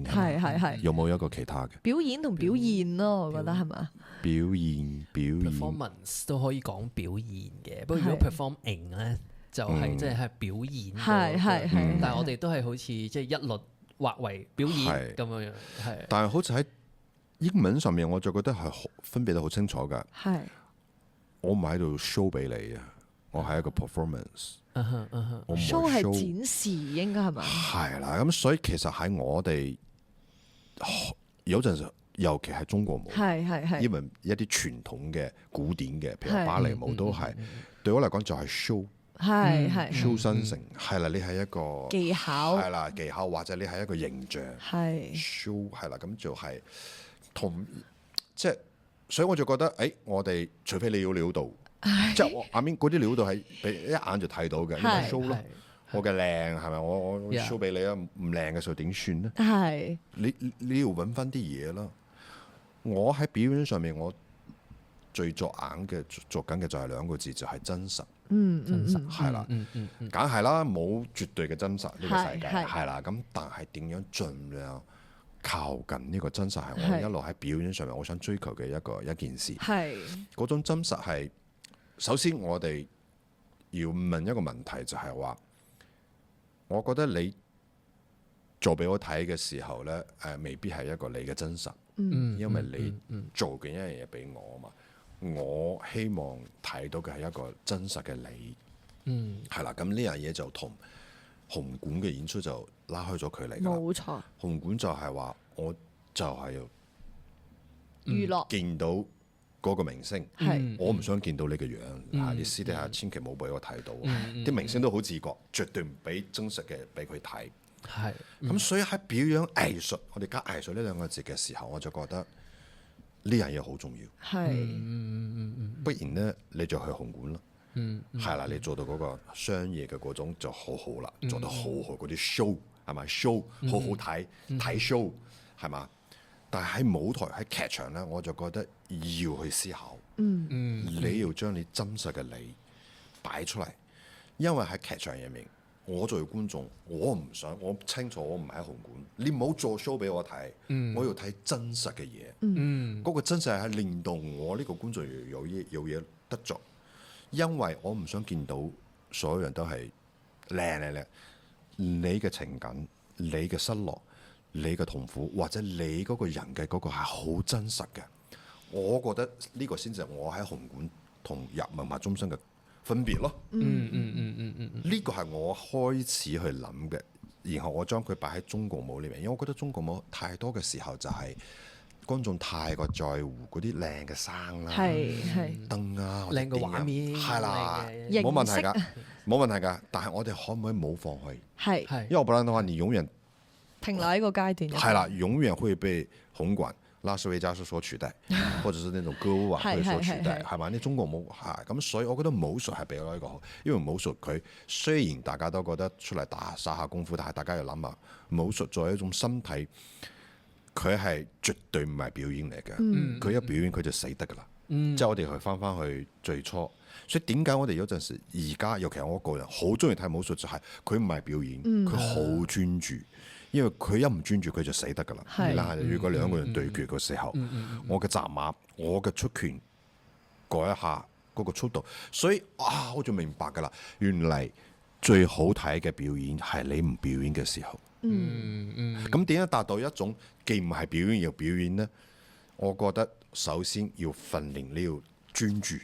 有冇一個其他嘅表演同表現咯？我覺得係嘛？表演 performance 都可以講表現嘅，不過如果 performing 咧就係即係表演，但係我哋都係好似即係一律劃為表演咁樣樣，但係好似喺英文上面我就覺得係分別得好清楚㗎。我唔係喺度 show 俾你啊，我係一個 performance。show 係展示應該係咪？係啦，咁所以其實喺我哋有陣時，尤其係中國舞，因為一啲傳統嘅古典嘅，譬如芭蕾舞都係對我嚟講就係 show。show 身成係啦，你係一個技巧係啦，技巧或者你係一個形象show 係啦，咁就係同即係所以我就覺得，我哋除非你要料到，即係我眼邊嗰啲料到係俾一眼就睇到嘅，你咪 show 咯。我嘅靚係咪？我 show 俾你啊！唔靚嘅時候點算咧？係你要揾翻啲嘢啦。我喺表演上面，我最着眼嘅着緊嘅就係兩個字，就係真實。真實係啦，梗係啦，冇絕對嘅真實呢個世界係啦。咁但係點樣盡量靠近呢個真實係我一路喺表演上面我想追求嘅一件事。係嗰種真實係首先我哋要問一個問題，就係話，我覺得你做俾我睇嘅時候呢，未必係一個你嘅真實，因為你做嘅一樣嘢俾我嘛。我希望睇到嘅係一個真實嘅你，係啦。咁呢樣嘢就同紅館嘅演出就拉開咗距離㗎啦。冇錯，紅館就係話，我就係要娛樂見到嗰個明星，係我唔想見到你嘅樣，你私底下千祈冇俾我睇到。啲明星都好自覺，絕對唔俾真實嘅俾佢睇。係咁所以喺表演藝術，我哋加藝術呢兩個字嘅時候，我就覺得呢樣嘢好重要。係不然呢，你就去紅館啦。係啦，你做到嗰個商業嘅嗰種就好好啦，做得好好，嗰啲 show 係咪 show 好好睇，睇 show 係嘛？但係喺舞台喺劇場呢，我就覺得要去思考。你要將你真實嘅你擺出嚟，因為喺劇場入面，我作為觀眾，我唔想，我清楚我唔喺紅館，你唔好做 show 俾我睇，我要睇真實嘅嘢。嗰個真實係令到我呢個觀眾有嘢得着，因為我唔想見到所有人都係靚，你嘅情感、你嘅失落、你嘅痛苦，或者你嗰個人嘅嗰個係好真實嘅。我覺得呢個先至係我喺紅館同入文化中心嘅分別咯。呢個係我開始去諗嘅，然後我將佢擺喺中國舞裏面，因為我覺得中國舞太多嘅時候就係觀眾太過在乎嗰啲靚嘅衫啦、燈啊、靚嘅畫面係啦，形式冇問題㗎，冇問題㗎。但係我哋可唔可以冇放棄？係係因為不然的話，你永遠停留喺個階段。係啦，永遠會被紅館、拉斯維加斯所取代，或者是那種歌舞啊會所取代，係嘛？你中國舞係咁，所以我覺得武術係比較一個好，因為武術佢雖然大家都覺得出嚟撒下功夫，但係大家要諗下，武術作為一種身體，佢係絕對唔係表演嚟嘅。佢一表演佢就死得㗎啦。即係我哋去翻去最初，所以點解我哋有陣時而家，尤其係我個人好中意睇武術，就係佢唔係表演，佢好專注。因為佢一唔專注，佢就死得㗎啦。係如果兩個人對決嘅時候，我嘅扎馬，我嘅出拳嗰一下嗰個速度，所以我就明白㗎啦。原嚟最好睇嘅表演係你唔表演嘅時候。咁點樣達到一種既唔係表演又表演呢？我覺得首先要訓練，你要專注。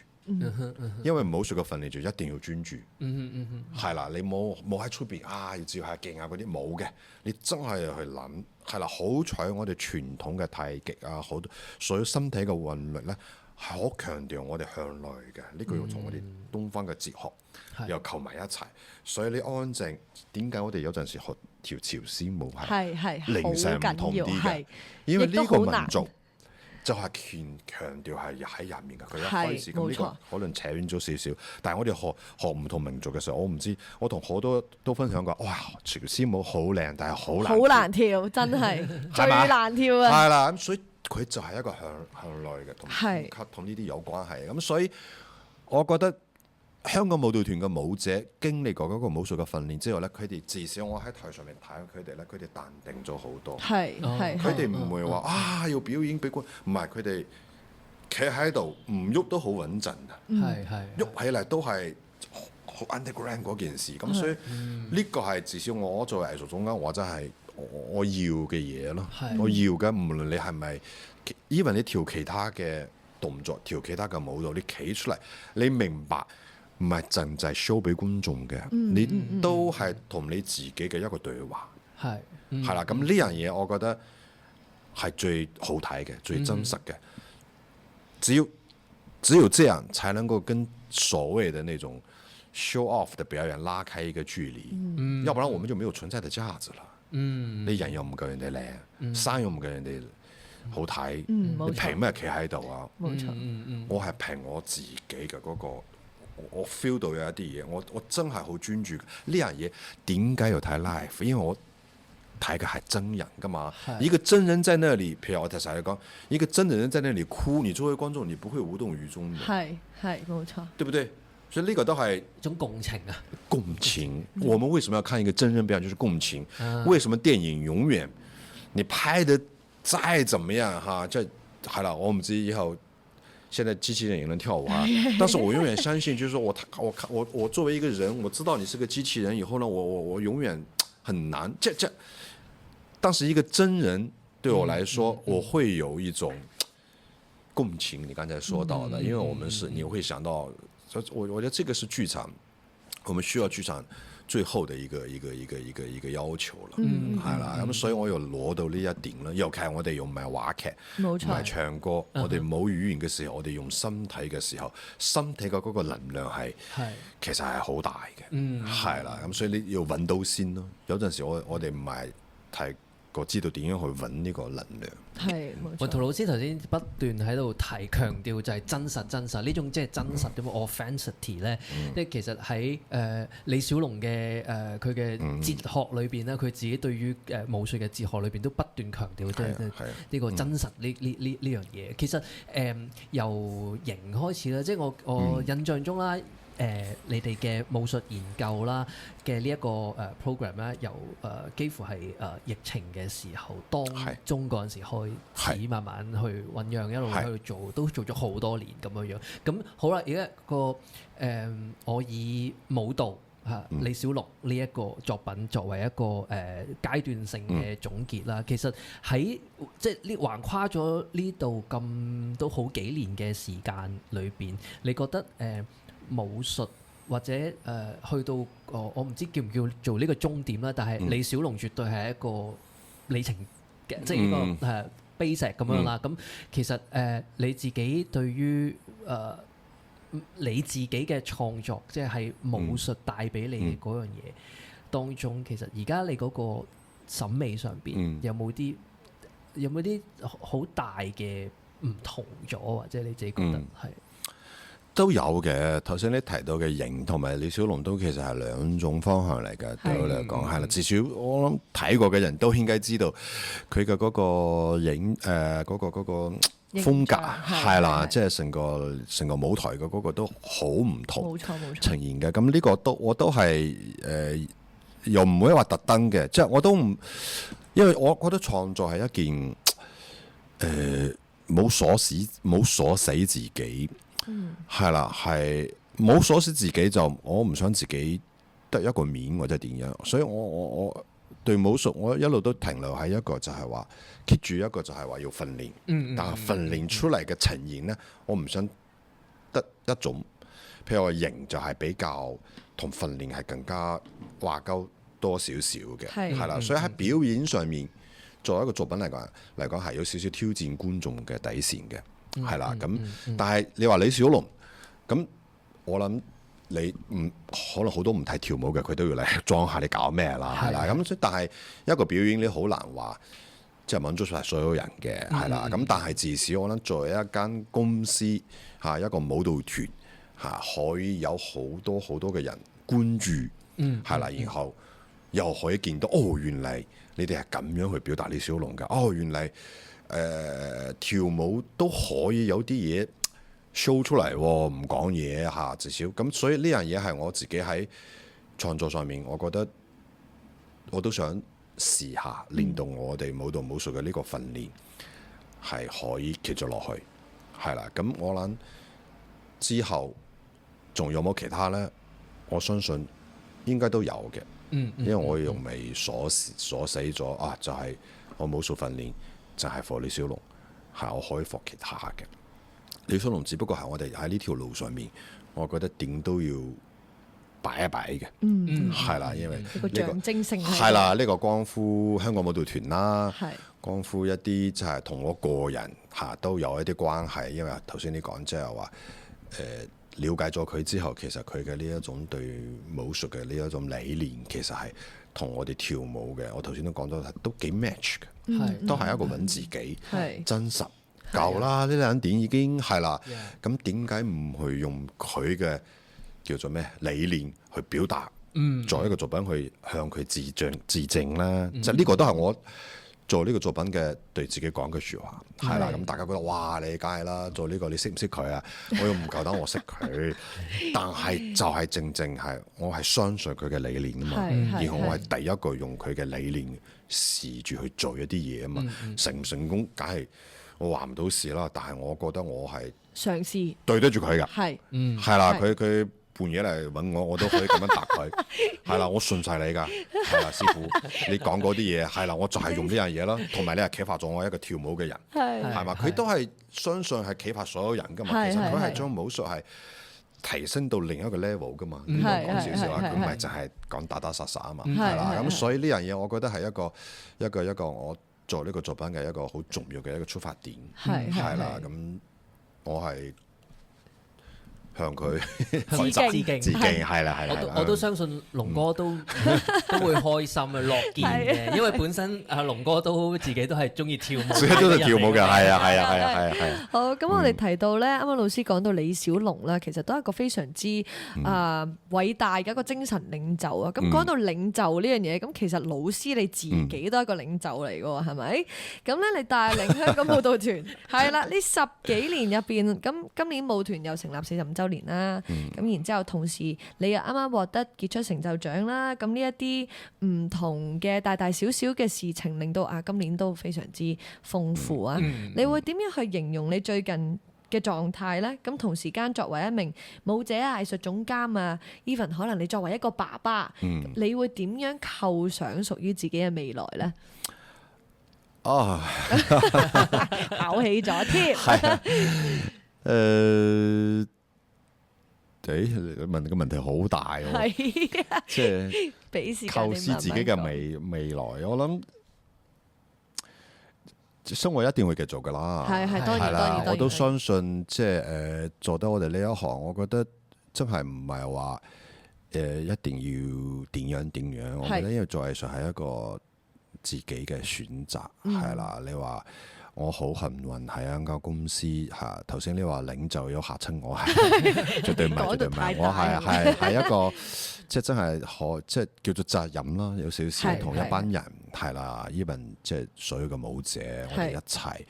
因為武術嘅訓練就一定要專注，係啦，你冇喺出邊要照下鏡啊嗰啲冇嘅，你真係去諗，係啦。好彩我哋傳統嘅太極啊，好多所有身體嘅韻律咧，係好強調我哋向內嘅，呢個要從我哋東方嘅哲學又構埋一齊。所以你安靜，點解我哋有陣時學條朝鮮舞係零舍唔同啲嘅？因為呢個民族。就係強調係喺入面嘅，佢一開始咁呢個可能扯遠咗少少，但係我哋學唔同民族嘅時候，我唔知，我同好多都分享過，哇！朝鮮舞好靚，但係好難跳，真係最難跳啊！係啦，咁所以佢就係一個向內嘅，同呢啲有關係。咁所以我覺得香港舞蹈團嘅舞者經歷過嗰個武術嘅訓練之後咧，佢哋至少我喺台上面睇佢哋咧，佢哋淡定咗好多。係佢哋唔會話要表演俾觀，唔係佢哋企喺度唔喐都好穩陣啊！喐起嚟都係好 underground 嗰件事。咁所以呢個係至少我作為藝術總監，我真係我要嘅嘢咯。我要嘅，無論你係咪，even你跳其他嘅動作，跳其他嘅舞蹈，你企出嚟，你明白。唔係淨係 show 俾觀眾嘅，你都係同你自己嘅一個對話，係啦。咁呢樣嘢，我覺得係最好睇嘅、最真實嘅。只有這樣，才能夠跟所謂的那種 show off 的表演拉開一個距離。要不然我們就沒有存在的價值啦。你人又唔夠人哋靚，衫又唔夠人哋好睇，冇錯你憑咩企喺度啊？冇錯，我係憑我自己嘅嗰個，我 feel 到有一啲嘢，我真係好專注呢樣嘢。點解要睇 live？因為我睇嘅係真人噶嘛，一個真人在那裡，譬如我頭先講，一個真人在那裡哭，你作為觀眾，你不會無動於衷嘅，係冇錯，對不對？所以呢個都係一種共情啊。共情。我們為什麼要看一個真人表演？就是共情。為什麼電影永遠你拍得再怎麼樣哈，即係啦，我唔知以後現在機器人也能跳舞啊，但是我永遠相信，就是說我作為一個人，我知道你是個機器人以後呢，我永遠很難，但是一個真人對我來說，我會有一種共情。你剛才說到的，因為我們是你會想到，我覺得這個是劇場，我們需要劇場最後的一個要求啦，係啦，咁所以我又攞到呢一點啦。尤其係我哋用唔係話劇，唔係唱歌，我哋冇語言嘅時候，我哋用身體嘅時候，身體嘅嗰個能量係其實係好大嘅，係啦，咁所以你要揾到先咯。有陣時我哋唔係太過知道點樣去揾呢個能量。係冇錯。雲圖老師頭先不斷喺度強調就係真實呢種即係真實嘅 authenticity 咧，即係其實喺李小龍嘅佢嘅哲學裏邊咧，佢自己對於武術嘅哲學裏邊都不斷強調即係呢個真實呢樣嘢。其實由型開始啦，即係我印象中啦。你哋嘅武術研究啦嘅呢一個program 咧，由幾乎係疫情嘅時候當中嗰陣時開始慢慢去醖釀，一路喺度做，都做咗好多年咁樣樣。咁好啦，而家個我以舞蹈李小龍呢一個作品作為一個階段性嘅總結啦。其實喺即係呢橫跨咗呢度咁都好幾年嘅時間裏邊，你覺得武術或者去到我唔知叫唔叫做呢個終點啦，但係李小龍絕對係一個里程嘅，即係呢個碑石咁樣啦。咁其實你自己對於你自己嘅創作，即係武術帶俾你嘅嗰樣嘢當中，其實而家你嗰個審美上邊有冇啲好大嘅唔同咗，或者你自己覺得係？都有嘅，頭先你提到嘅型同埋李小龍都其實係兩種方向嚟嘅，對我嚟講係啦。至少我諗睇過嘅人都應該知道佢嘅嗰個影嗰個風格係啦，即係成個舞台嘅嗰個都好唔同，冇錯呈現嘅。咁呢個我都係又唔會話特登嘅，即係我都唔，因為我覺得創作係一件冇鎖死自己。係啦，係冇鎖死自己就我唔想自己得一個面或者點樣，所以我對武術我一路都停留喺一個就係話 keep 住一個就係話要訓練，但係訓練出嚟嘅呈現呢，我唔想得一種，譬如話型就係比較同訓練係更加掛鈎多少少嘅，係啦，所以喺表演上面作為一個作品嚟講係有少少挑戰觀眾嘅底線嘅。係啦，咁但係你話李小龍，咁我諗你可能好多唔睇跳舞嘅，佢都要嚟裝下你搞咩啦，係啦，咁但係一個表演你好難話即係滿足晒所有人嘅，係啦，咁但係至少我諗作為一間公司嚇一個舞蹈團嚇，可以有好多嘅人關注，係啦，然後又可以見到原嚟你哋係咁樣去表達李小龍㗎，原嚟。跳舞都可以有啲嘢 show 出嚟，唔講嘢嚇，至少咁，所以呢樣嘢係我自己喺創作上面，我覺得我都想試下練到我哋舞蹈武術嘅呢個訓練係可以繼續落去，係啦。咁我諗之後仲有冇其他呢？我相信應該都有嘅，因為我又未鎖死咗就係我武術訓練。就係 for 李小龍，係我可以 for 其他嘅。李小龍只不過係我哋喺呢條路上面，我覺得點都要擺一擺嘅，係啦，因為呢個象徵性係啦，呢個關乎香港舞蹈團啦，關乎一啲就係同我個人都有一啲關係。因為頭先你講即係話了解咗佢之後，其實佢嘅呢一種對武術嘅呢一種理念，其實係同我哋跳舞嘅，我頭先都講咗都幾 match 嘅，係都係一個揾自己、係真實。夠啦，呢兩點已經係啦 Yeah.。咁點解唔去用佢嘅叫做咩理念去表達？作為一個作品去向佢致敬啦。即係呢個都係我做呢個作品嘅對自己講嘅説話，係啦。咁大家覺得哇，你梗係啦，做呢個你識唔識佢啊？我又唔夠膽我識佢，但係就係正係我係相信佢嘅理念啊嘛。然後我係第一個用佢嘅理念試住去做一啲嘢啊嘛。成唔成功，梗係我話唔到事啦。但係我覺得我係嘗試對得住佢㗎，係係啦。係佢半夜嚟揾我，我都可以咁樣答佢，係啦，我信晒你㗎，係啦，師傅，你講嗰啲嘢係啦，我就係用呢樣嘢啦，同埋你係啟發咗我一個跳舞嘅人，係嘛？佢都係相信係啟發所有人㗎嘛，其實佢係將武術係提升到另一個 level 㗎嘛，講少少啊，佢唔係就係講打打殺殺啊嘛，係啦，咁所以呢樣嘢我覺得係一個我做呢個作品嘅一個好重要嘅一個出發點，係啦，咁我係向佢致敬，係啦。我都相信龍哥都會開心嘅，樂見嘅，因為本身阿龍哥都自己都係中意跳舞，自己都係跳舞嘅，係啊。好，咁我哋提到咧，啱啱老師講到李小龍咧，其實都係一個非常之偉大嘅一個精神領袖啊。咁講到領袖呢樣嘢，咁其實老師你自己都係一個領袖嚟嘅喎，係咪？咁咧，你帶領香港舞蹈團係啦，呢10幾年入邊，咁今年舞團又成立45週年啦，咁然之後同時你又啱啱獲得傑出成就獎啦，咁呢一啲唔同嘅大大小小嘅事情，令到今年都非常之豐富啊！你會點樣去形容你最近嘅狀態呢？咁同時間作為一名舞者啊、藝術總監啊 ，even 可能你作為一個爸爸，你會點樣構想屬於自己嘅未來呢？考起咗添，你問個問題好大喎，即係構思自己嘅未來，我諗生活一定會繼續噶啦，係當然，我都相信即係做得我哋呢一行，我覺得真係唔係話一定要點樣，我覺得因為做藝術係一個自己嘅選擇，係啦，你話。我好幸運喺一間公司嚇，頭先你話領袖有嚇親我，係絕對唔係，我係一個即係真係即係叫做責任啦，有少少同一班人係啦，even 即係所有嘅舞者，我哋一齊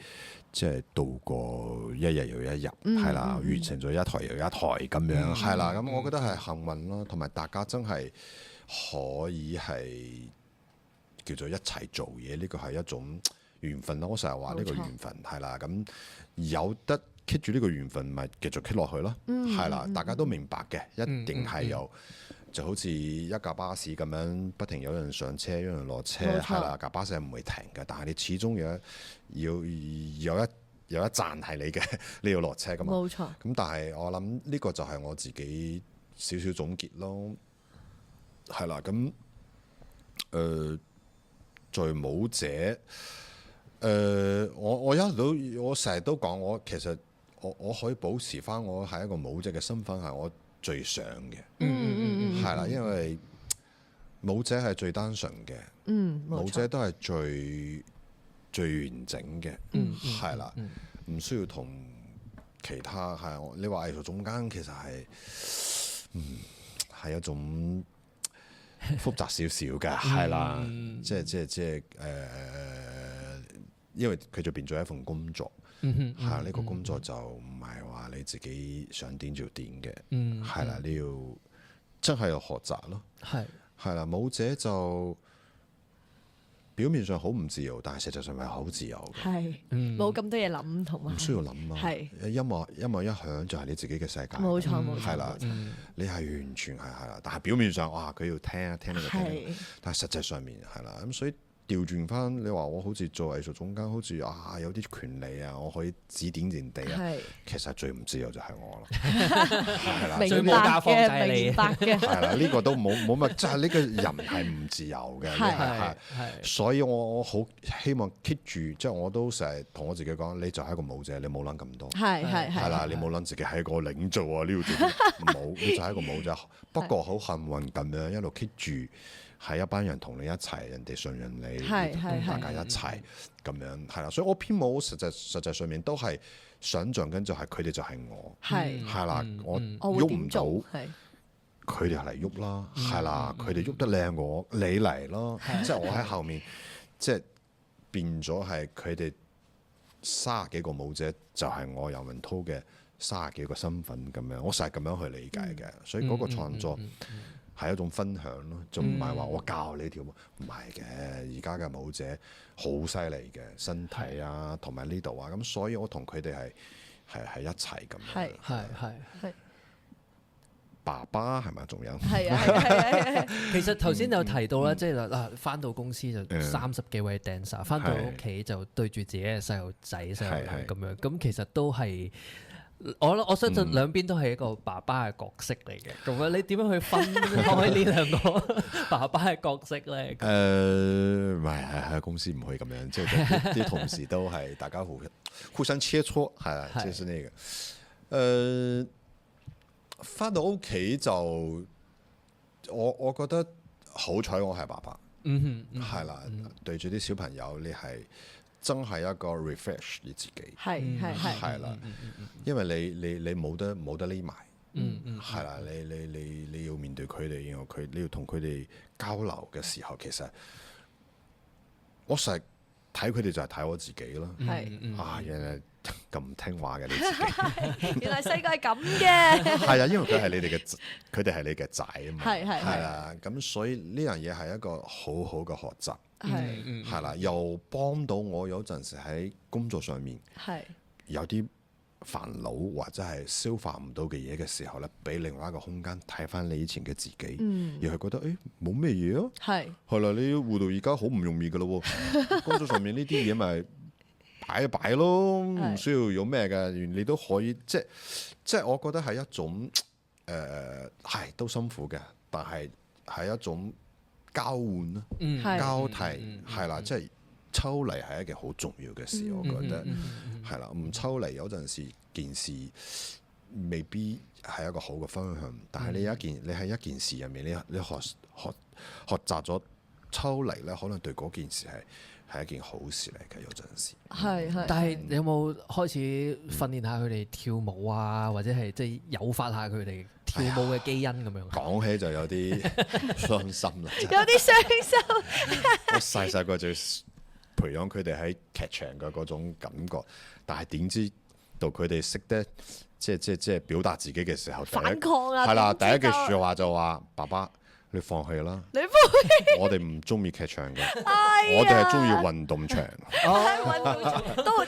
即係度過一日又一日，係啦，完成咗一台又一台咁樣，係啦，咁我覺得係幸運咯，同埋大家真係可以係叫做一齊做嘢，呢個係一種緣分咯，我成日話呢個緣分係啦，咁有得 keep 住呢個緣分，咪繼續 keep 落去咯，係啦，大家都明白嘅，一定係有，就好似一架巴士咁樣，不停有人上車，有人落車，係啦，架巴士係唔會停嘅，但係你始終有一站係你嘅，你要落車噶嘛，冇錯。咁但係我諗呢個就係我自己少少總結咯，係啦，咁作為舞者。我成日都講，我其實我可以保持翻我係一個舞者嘅身份，係我最想嘅，係啦，因為舞者係最單純嘅，舞者都係最完整嘅，係啦，唔需要同其他係你話藝術總監其實係一種複雜少少嘅，係啦，即係因為佢就變咗一份工作，係呢個工作就唔係話你自己想點就點嘅，係啦，你要真係要學習咯，係啦，舞者就表面上好唔自由，但係實際上係好自由嘅，係冇咁多嘢諗，同埋唔需要諗啊，係音樂一響就係你自己嘅世界，冇錯，係啦，你係完全係啦，但係表面上哇佢要聽呢個聽，但係實際上面係啦，咁所以。調轉翻，你話我好似做藝術總監，好似有啲權利啊，我可以指點人哋啊。其實最唔自由就係我啦，係啦，最冇假放就係你，係啦，呢個都冇乜，即係呢個人係唔自由嘅，係，所以我好希望 keep 住，即係我都成日同我自己講，你就係一個舞者，你冇諗咁多，係啦，你冇諗自己係一個領袖啊，呢個冇，你就係一個舞者。不過好幸運咁樣一路 keep 住。係一班人同你一齊，人哋信任你，係同大家一齊咁樣係啦。所以我編舞實際上面都係想像緊，就係佢哋就係我係啦，我我會喐唔點做？到。係佢哋嚟喐啦，係啦，佢哋喐得靚我，你嚟咯，即係我喺後面，即係變咗係佢哋30幾個舞者，就係我游文濤嘅30幾個身份咁樣，我成日咁樣去理解嘅，所以嗰個創作係一種分享咯，就唔係話我教你跳舞，唔係嘅，而家嘅舞者好犀利嘅身體啊，同埋呢度啊，咁所以我同佢哋係一齊咁樣，係。爸爸係咪仲有？係啊，其實頭先有提到啦，即係嗱，翻到公司就30幾位 dancer，翻到屋企就對住自己嘅細路仔、細路女咁樣，咁其實都係我相信兩邊都係一個爸爸嘅角色嚟嘅。咁樣你點樣去分開呢兩個爸爸嘅角色咧？唔係喺公司唔可以咁樣，即係啲同事都係大家互相切磋，係啦，即係呢個翻到屋企就我覺得好彩我係爸爸，係啦，對住啲小朋友你係真係一個 refresh 你自己，係啦，因為你冇得匿埋，係啦，你要面對佢哋，然後你要同佢哋交流嘅時候，其實我成日睇佢哋就係睇我自己咯，原來咁唔聽話嘅你自己，原來細個係咁嘅，係啊，因為佢哋係你嘅仔啊嘛，係啦，咁所以呢樣嘢係一個好好嘅學習，係啦，又幫到我有陣時喺工作上面有啲煩惱或者係消化唔到嘅嘢嘅時候咧，俾另外一個空間睇翻你以前嘅自己，而係覺得冇咩嘢啊，係啦，你活到而家好唔容易噶咯喎，工作上面呢啲嘢咪擺一擺咯，唔需要有咩嘅，你都可以，即係我覺得係一種係都辛苦嘅，但係一種交換啦，交替係啦，即係抽離係一件好重要嘅事，我覺得係啦，唔抽離有陣時件事未必係一個好嘅方向，但係你喺一件事入面，你學習咗抽離咧，可能對嗰件事係一件好事嚟嘅，有陣時。係。但係你有冇開始訓練下佢哋跳舞啊，或者係即係誘發下佢哋跳舞嘅基因咁樣？講起就有啲傷心啦，有啲傷心。我細個就培養佢哋喺劇場嘅嗰種感覺，但係點知到佢哋識得即係表達自己嘅時候，反抗啊！係啦，第一句說説話就話：爸爸，你放棄啦！你放棄，我哋唔中意劇場嘅，我哋係中意運動場。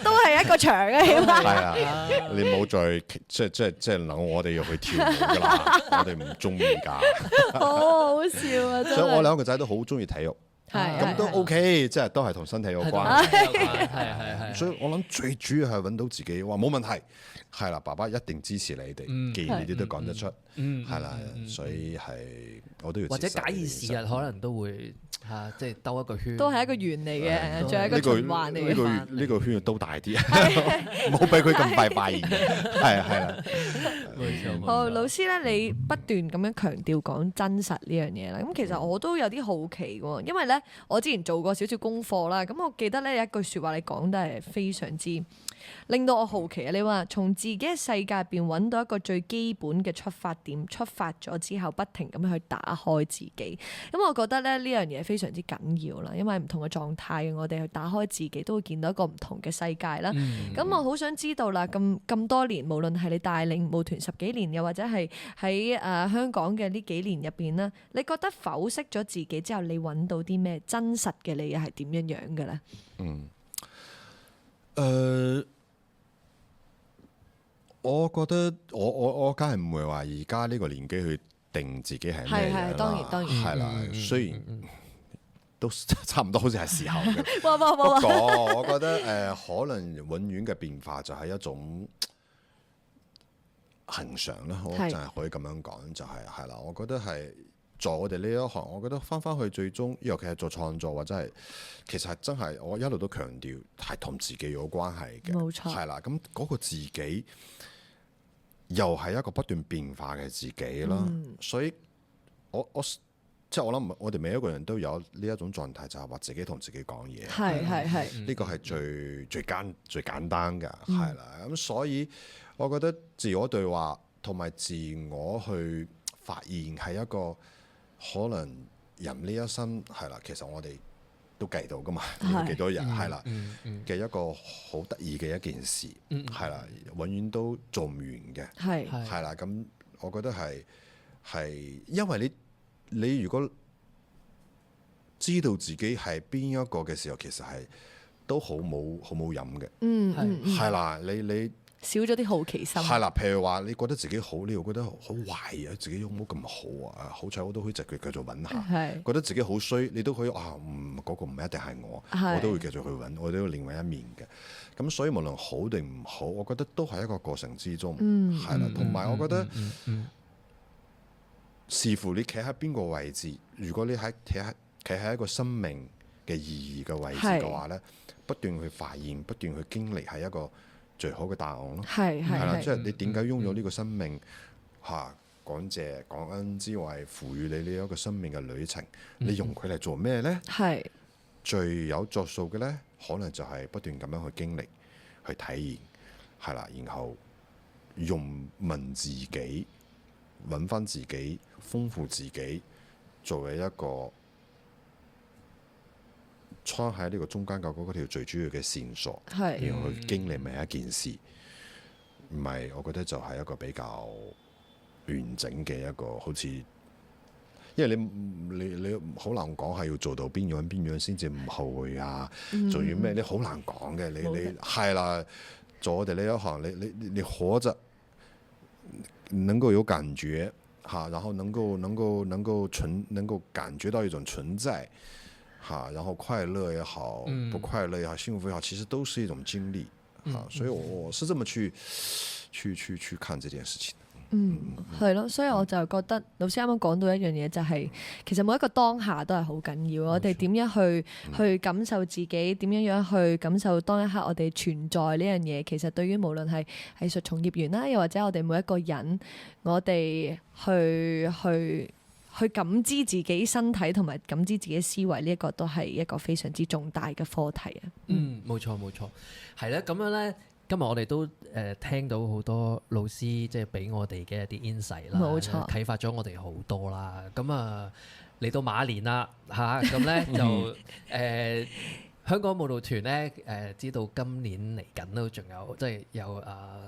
都係一個場嘅，起碼係啊，你冇再即係諗我哋要去跳舞㗎啦，我哋唔中意㗎。好好笑啊！真係。所以我兩個仔都好中意體育。咁都 OK，即係都係同身體有關。係。所以我諗最主要係揾到自己，話冇問題，係啦，爸爸一定支持你哋。既然你哋都講得出，係啦，所以係我都要。或者假以時日，可能都會即係兜一個圈。都係一個圓嚟嘅，仲係一個循環嚟嘅。呢個圈都大啲，冇俾佢咁快發現。係啦。好，老師咧，你不斷咁樣強調講真實呢樣嘢啦。咁其實我都有啲好奇喎，因為咧我之前做過少少功課啦。咁我記得咧有一句説話你講得係非常之令到我好奇啊！你話從自己嘅世界入邊揾到一個最基本嘅出發點，出發咗之後不停咁樣去打開自己。咁我覺得咧呢樣嘢非常之緊要啦，因為唔同嘅狀態，我哋去打開自己都會見到一個唔同嘅世界啦。咁我好想知道啦，咁多年，無論係你帶領舞團10幾年，又或者係喺香港嘅呢幾年入邊啦，你覺得剖析咗自己之後，你揾到啲咩真實嘅你係點樣樣嘅咧？我覺得我梗係唔會話而家呢個年紀去定自己係咩嘢啦。當然係啦，雖然都差唔多，好似係時候嘅。不過我覺得可能永遠嘅變化就係一種恒常啦。我就係可以咁樣講，就係啦。我覺得係在我哋呢一行，我覺得翻去最終，尤其係做創作或者係，其實係真係我一路都強調係同自己有關係嘅。冇錯。係啦，咁嗰個自己又係一個不斷變化嘅自己啦。所以我即係我諗，我哋每一個人都有呢一種狀態，就係話自己同自己講嘢。係呢個係最簡單嘅，係啦。咁所以我覺得自我對話同埋自我去發現係一個可能人呢一生係啦，其實我哋都計到噶嘛，有幾多日係啦嘅一個好得意嘅一件事，係啦，永遠都做唔完嘅，係啦。咁我覺得係因為你如果知道自己係邊一個嘅時候，其實係都好冇癮嘅，係啦，你少咗啲好奇心，係啦。譬如話你覺得自己好，你又覺得好壞啊，自己有冇咁好啊？好彩我都可以繼續揾下，覺得自己好衰，你都可以嗰個唔一定係我，我都會繼續去揾，我都有另外一面嘅。咁所以無論好定唔好，我覺得都係一個過程之中，係啦。同埋我覺得視乎你企喺邊個位置，如果你企喺一個生命嘅意義嘅位置嘅話呢，不斷去發現，不斷去經歷，係一個最好嘅答案咯。係啦，即係你點解擁有呢個生命感恩之外，賦予你呢一個生命嘅旅程，你用佢嚟做咩呢？最有着數嘅呢，可能就係不斷咁樣去經歷、去體驗，係啦，然後用問自己，揾翻自己，豐富自己，作為一個穿喺呢個中間嘅嗰條最主要嘅線索，然後去經歷每一件事，唔係我覺得就係一個比較完整嘅一個，好似，因為你好難講係要做到邊樣先至唔後悔啊，做完咩你好難講嘅，你係啦，做我哋呢一行，你活着能夠有感覺然後能夠感覺到一種存在然後快樂也好，不快樂也好，幸福也好，其實都是一種經歷所以我是這麼去看這件事情。係咯，所以我就覺得老師啱啱講到一樣嘢，就係其實每一個當下都係好緊要。我哋點樣去感受自己，點樣去感受當一刻我哋存在呢樣嘢，其實對於無論係藝術從業員啦，又或者我哋每一個人，我哋去感知自己身體同埋感知自己思維，呢一個都係一個非常之重大嘅課題啊。冇錯，係咧，咁樣咧。今日我哋都聽到好多老師即係俾我哋嘅一啲 insight 啦，冇錯，啟發咗我哋好多啦。咁嚟到馬年啦咁咧就香港舞蹈團咧知道今年嚟緊都仲有即係有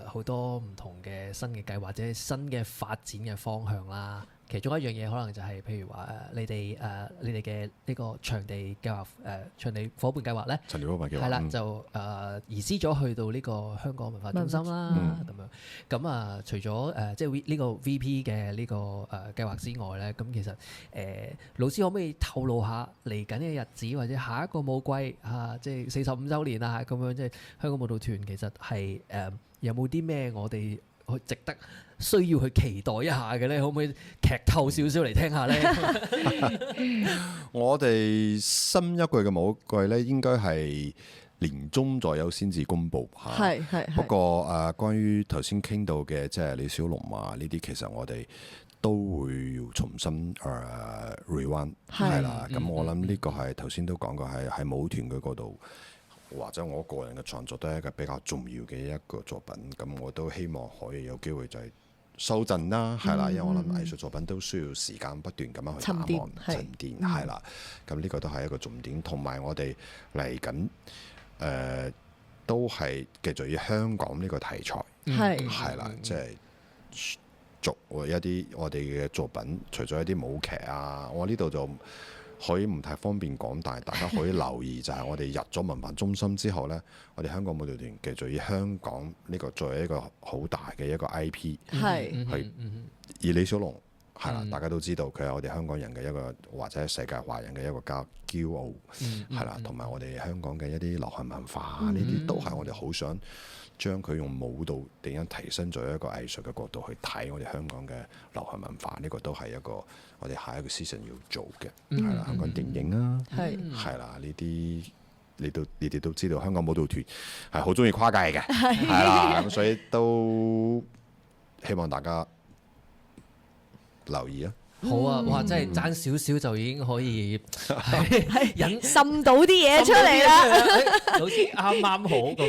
好多唔同嘅新嘅計劃或者新嘅發展嘅方向啦。其中一樣嘢可能就係譬如話你哋嘅呢個場地計劃場地夥伴計劃咧，場地夥伴計劃係啦，就移師咗去到呢個香港文化中心啦咁樣。咁除咗即係呢個 VP 嘅呢個計劃之外咧，咁其實老師可唔可以透露下嚟緊嘅日子或者下一個舞季即係45週年啊咁樣，即係香港舞蹈團其實係有冇啲咩我哋值得需要去期待一下嘅咧？可唔可以劇透少少嚟聽下咧？我哋新一季嘅舞季咧，應該係年中左右先至公佈嚇。係。不過關於頭先傾到嘅，即係李小龍呢啲，其實我哋都會要重新rewind 係啦。咁我諗呢個係頭先都講過，係喺舞團嘅嗰度。或者我個人嘅創作都係一個比較重要嘅一個作品，咁我都希望可以有機會就係修正啦，係啦，因為我諗藝術作品都需要時間不斷咁樣去打磨沉澱，係啦，咁呢個都係一個重點。同埋我哋嚟緊都係繼續以香港呢個題材係啦，即係做一啲我哋嘅作品，除咗一啲舞劇我呢度就可以唔太方便講，但係大家可以留意就係我哋入咗文化中心之後呢，我哋香港舞蹈團繼續以香港呢個作為一個好大嘅一個 IP 去而李小龍係啦，大家都知道佢係我哋香港人嘅一個或者世界華人嘅一個驕傲係啦，同埋我哋香港嘅一啲流行文化呢啲都係我哋好想將佢用舞蹈點樣提升咗一個藝術嘅角度去睇我哋香港嘅流行文化，呢個都係一個我哋下一個 season 要做嘅係啦，香港電影係啦，呢啲你哋都知道香港舞蹈團係好中意跨界嘅係啦，咁所以都希望大家留意好啊，哇！真係爭少少就已經可以引滲到啲嘢出嚟啦，老師啱啱好咁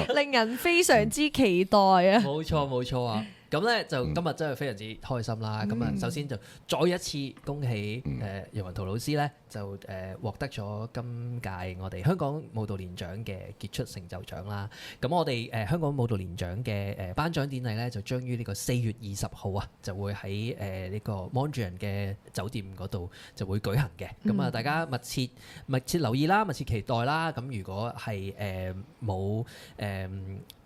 樣，令人非常之期待啊！冇錯啊！咁咧就今日真係非常之開心啦！咁啊，首先就再一次恭喜楊雲圖老師咧，就獲得咗今屆我哋香港舞蹈年獎嘅傑出成就獎啦。咁我哋香港舞蹈年獎嘅頒獎典禮咧，就將於呢個4月20號啊，就會喺呢個 Mondrian 嘅酒店嗰度就會舉行嘅。咁啊，大家密切留意啦，密切期待啦。咁如果係冇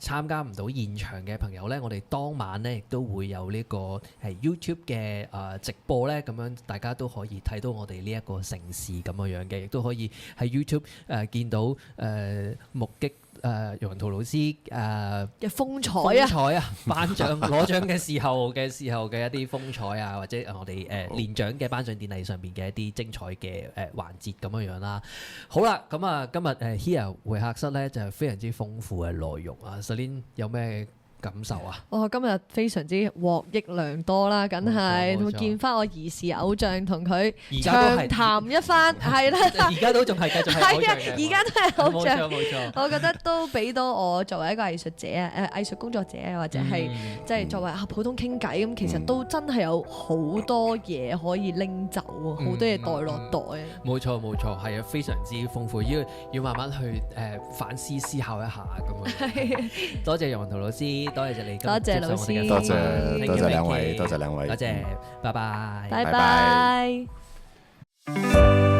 參加唔到現場嘅朋友咧，我哋當晚咧，亦都會有呢個係 YouTube 嘅直播咧，咁樣大家都可以睇到我哋呢一個城市咁樣嘅，亦都可以喺 YouTube 見到目擊楊雲圖老師嘅風采啊，頒獎攞獎嘅時候嘅一啲風采啊，或者我哋年獎嘅頒獎典禮上邊嘅一啲精彩嘅環節咁樣啦。好啦，咁啊今日Here 會客室咧就係非常之豐富嘅內容啊。Celine 有咩感受啊？我今日非常之獲益良多啦，梗係會見翻我兒時偶像，同佢長談一番，係啦，而家都仲係繼續係偶像嘅，而家都係偶像，冇錯。我覺得都俾到我作為一個藝術者啊，藝術工作者或者係即係作為普通傾偈咁，其實都真係有好多嘢可以拎走，好多嘢袋落袋。冇錯，係啊，非常之豐富，要慢慢去反思思考一下咁樣。多謝楊雲圖老師。多謝你，多謝老師，多謝兩位，多謝兩位，多謝，拜拜，拜拜。